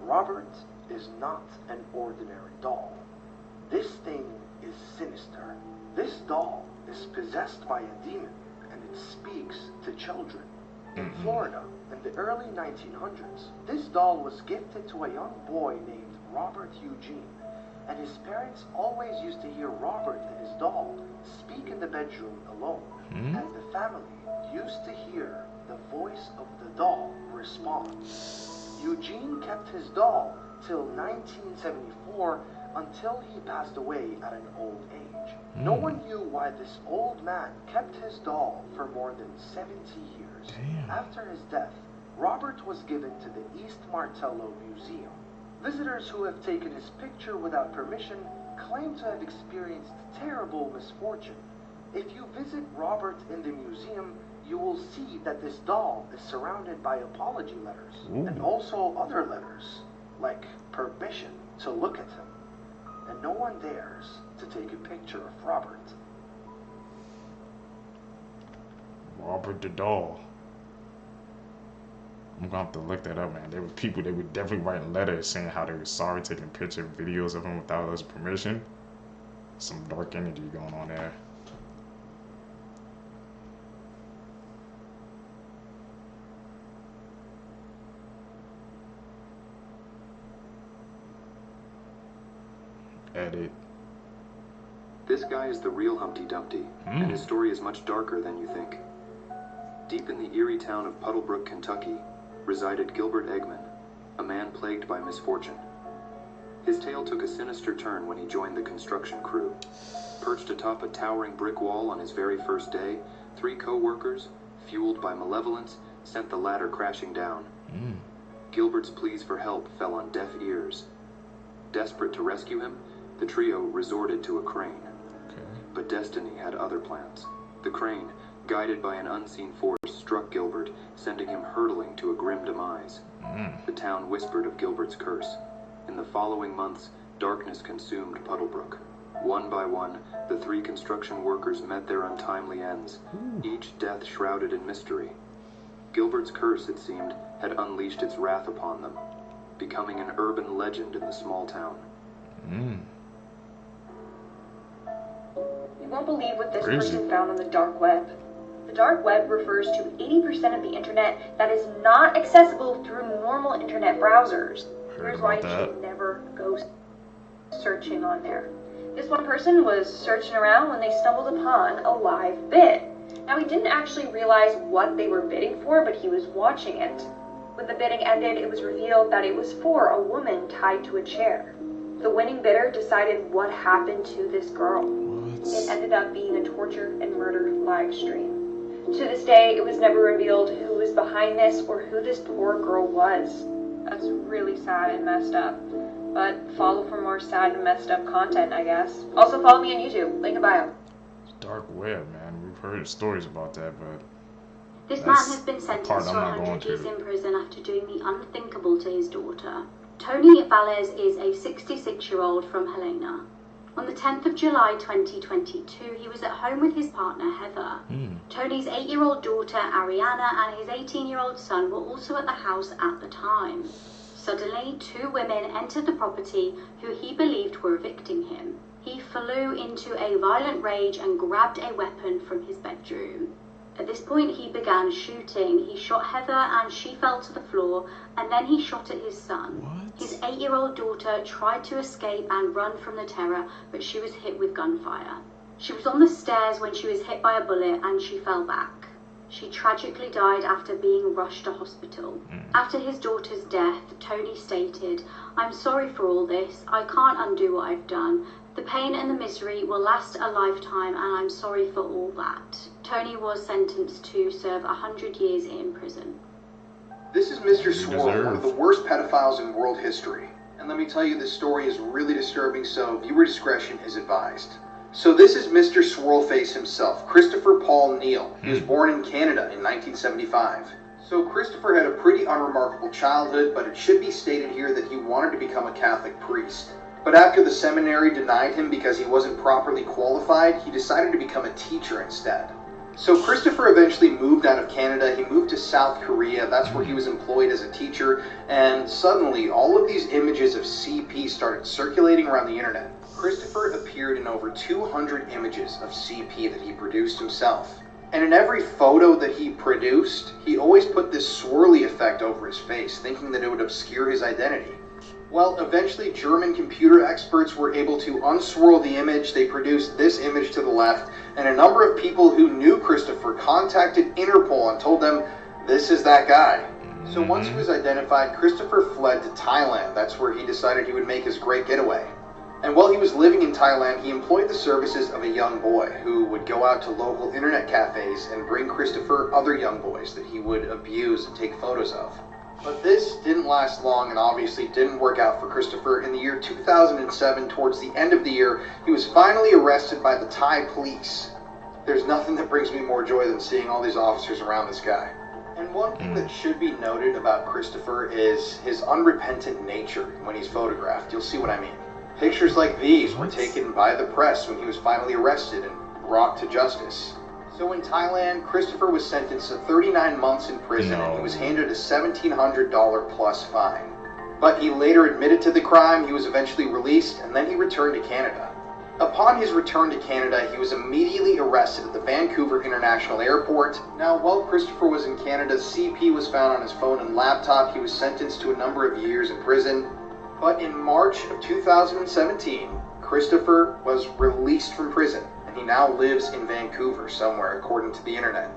Robert is not an ordinary doll. This thing is sinister. This doll is possessed by a demon, and it speaks to children. In Florida, in the early 1900s, this doll was gifted to a young boy named Robert Eugene, and his parents always used to hear Robert and his doll speak in the bedroom alone, and the family used to hear the voice of the doll respond. Eugene kept his doll till 1974 until he passed away at an old age. No one knew why this old man kept his doll for more than 70 years. After his death, Robert was given to the East Martello Museum. Visitors who have taken his picture without permission claim to have experienced terrible misfortune. If you visit Robert in the museum, you will see that this doll is surrounded by apology letters and also other letters, like permission to look at him. And no one dares to take a picture of Robert. Robert the doll. I'm gonna have to look that up, man. There were people that would definitely write letters saying how they were sorry, taking picture videos of him without his permission. Some dark energy going on there. Edit. This guy is the real Humpty Dumpty, and his story is much darker than you think. Deep in the eerie town of Puddlebrook, Kentucky, resided Gilbert Eggman, a man plagued by misfortune. His tale took a sinister turn when he joined the construction crew. Perched atop a towering brick wall on his very first day, 3 co-workers, fueled by malevolence, sent the ladder crashing down. Gilbert's pleas for help fell on deaf ears. Desperate to rescue him, the trio resorted to a crane. But destiny had other plans. The crane, guided by an unseen force, struck Gilbert, sending him hurtling to a grim demise. The town whispered of Gilbert's curse. In the following months, darkness consumed Puddlebrook. One by one, the 3 construction workers met their untimely ends, each death shrouded in mystery. Gilbert's curse, it seemed, had unleashed its wrath upon them, becoming an urban legend in the small town. You won't believe what this person found on the dark web. The dark web refers to 80% of the internet that is not accessible through normal internet browsers. Here's why you should never go searching on there. This one person was searching around when they stumbled upon a live bid. Now, he didn't actually realize what they were bidding for, but he was watching it. When the bidding ended, it was revealed that it was for a woman tied to a chair. The winning bidder decided what happened to this girl. It ended up being a torture and murder live stream. To this day, it was never revealed who was behind this or who this poor girl was. That's really sad and messed up. But follow for more sad and messed up content, I guess. Also follow me on YouTube, link in bio. Dark web, man. We've heard stories about that, but this man has been sentenced to 100 years in prison after doing the unthinkable to his daughter. Tony Valles is a 66-year-old from Helena. On the 10th of July 2022, he was at home with his partner Heather. Tony's 8-year-old daughter Ariana and his 18-year-old son were also at the house at the time. Suddenly, 2 women entered the property who he believed were evicting him. He flew into a violent rage and grabbed a weapon from his bedroom. At this point, he began shooting. He shot Heather and she fell to the floor, and then he shot at his son. What? His 8-year-old daughter tried to escape and run from the terror, but she was hit with gunfire. She was on the stairs when she was hit by a bullet and she fell back. She tragically died after being rushed to hospital. After his daughter's death, Tony stated, "I'm sorry for all this. I can't undo what I've done. The pain and the misery will last a lifetime, and I'm sorry for all that." Tony was sentenced to serve 100 years in prison. This is Mr. Swirly, one of the worst pedophiles in world history. And let me tell you, this story is really disturbing, so viewer discretion is advised. So this is Mr. Swirlface himself, Christopher Paul Neal. He was born in Canada in 1975. So Christopher had a pretty unremarkable childhood, but it should be stated here that he wanted to become a Catholic priest. But after the seminary denied him because he wasn't properly qualified, he decided to become a teacher instead. So Christopher eventually moved out of Canada. He moved to South Korea. That's where he was employed as a teacher. And suddenly, all of these images of CP started circulating around the internet. Christopher appeared in over 200 images of CP that he produced himself. And in every photo that he produced, he always put this swirly effect over his face, thinking that it would obscure his identity. Well, eventually German computer experts were able to unswirl the image. They produced this image to the left, and a number of people who knew Christopher contacted Interpol and told them, this is that guy. So once he was identified, Christopher fled to Thailand. That's where he decided he would make his great getaway. And while he was living in Thailand, he employed the services of a young boy who would go out to local internet cafes and bring Christopher other young boys that he would abuse and take photos of. But this didn't last long and obviously didn't work out for Christopher. In the year 2007, towards the end of the year, he was finally arrested by the Thai police. There's nothing that brings me more joy than seeing all these officers around this guy. And one thing that should be noted about Christopher is his unrepentant nature when he's photographed. You'll see what I mean. Pictures like these were taken by the press when he was finally arrested and brought to justice. So in Thailand, Christopher was sentenced to 39 months in prison and he was handed a $1,700 plus fine. But he later admitted to the crime, he was eventually released, and then he returned to Canada. Upon his return to Canada, he was immediately arrested at the Vancouver International Airport. Now, while Christopher was in Canada, CP was found on his phone and laptop. He was sentenced to a number of years in prison. But in March of 2017, Christopher was released from prison. He now lives in Vancouver somewhere, according to the internet.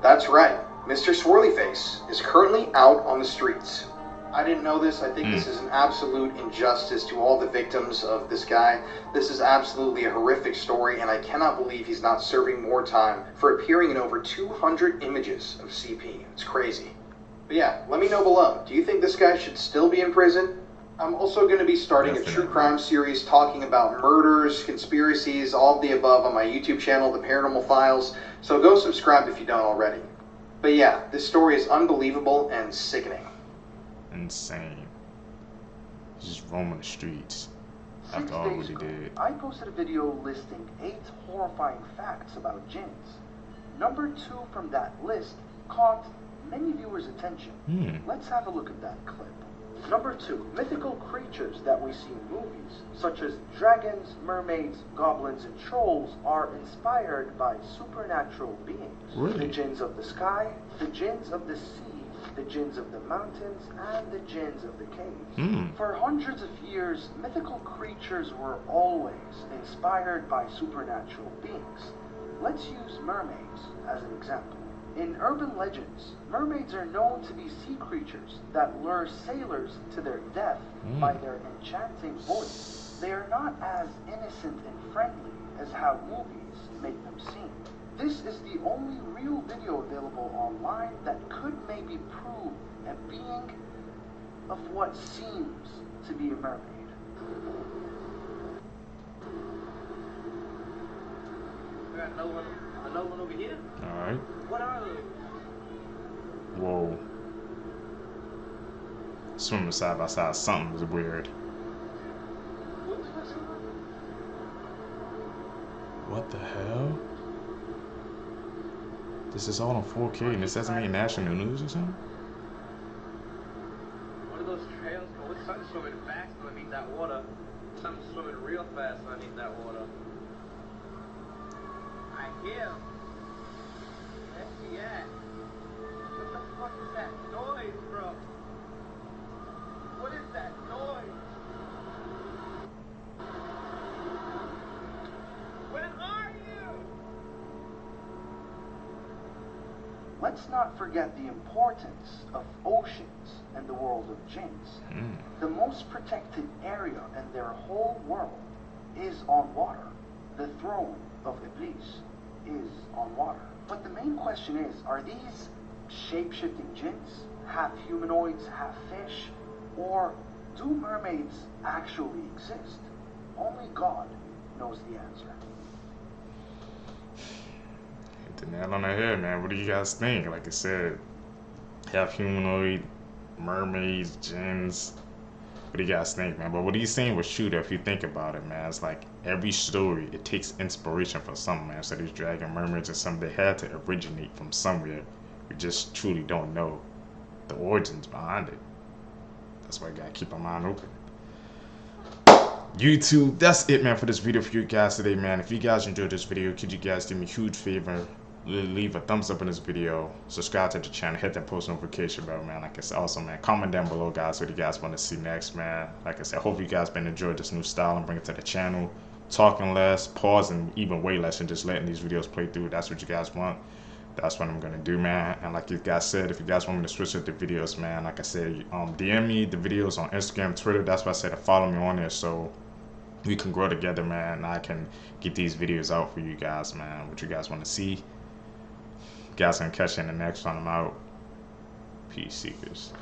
That's right, Mr. Swirlyface is currently out on the streets. I didn't know this. I think this is an absolute injustice to all the victims of this guy. This is absolutely a horrific story, and I cannot believe he's not serving more time for appearing in over 200 images of CP. It's crazy. But yeah, let me know below. Do you think this guy should still be in prison? I'm also going to be starting a true crime series talking about murders, conspiracies, all of the above on my YouTube channel, The Paranormal Files, so go subscribe if you don't already. But yeah, this story is unbelievable and sickening. Insane. He's just roaming the streets after all what he did. I posted a video listing 8 horrifying facts about jinns. Number 2 from that list caught many viewers' attention. Let's have a look at that clip. Number 2, mythical creatures that we see in movies, such as dragons, mermaids, goblins, and trolls, are inspired by supernatural beings. Really? The jinns of the sky, the jinns of the sea, the jinns of the mountains, and the jinns of the caves. For hundreds of years, mythical creatures were always inspired by supernatural beings. Let's use mermaids as an example. In urban legends, mermaids are known to be sea creatures that lure sailors to their death by their enchanting voice. They are not as innocent and friendly as how movies make them seem. This is the only real video available online that could maybe prove a being of what seems to be a mermaid. We got another one over here. Alright. What are those? Whoa. Swimming side by side, something was weird. This is all on 4K and this doesn't make national news or something? One of those trails, but something swimming fast underneath that water. Something swimming real fast underneath that water. I hear him. Where's he at? What the fuck is that noise, bro? What is that noise? Where are you? Let's not forget the importance of oceans in the world of jinns. The most protected area in their whole world is on water. The throne of Iblis is on water. But the main question is, are these shape-shifting jinns half humanoids, half fish? Or do mermaids actually exist? Only God knows the answer. Hit the nail on the head, man. What do you guys think? Like I said, half humanoid, mermaids, jinns. What do you guys think, man? But what he's saying was true, if you think about it, man. It's like every story, it takes inspiration from something, man. So these dragon mermaids or something, they had to originate from somewhere. We just truly don't know the origins behind it. That's why you gotta keep our mind open. YouTube, that's it, man, for this video for you guys today, man. If you guys enjoyed this video, could you guys do me a huge favor? Leave a thumbs up in this video, subscribe to the channel, hit that post notification bell, man. Like I said, also, man, comment down below, guys, what you guys want to see next, man. Like I said, hope you guys been enjoying this new style and bring it to the channel. Talking less, pausing even way less, and just letting these videos play through. That's what you guys want. That's what I'm gonna do, man. And like you guys said, if you guys want me to switch up the videos, man, like I said, DM me the videos on Instagram, Twitter. That's why I said to follow me on there, so we can grow together, man. And I can get these videos out for you guys, man. What you guys want to see. You guys can catch you in the next one. I'm out. Peace, seekers.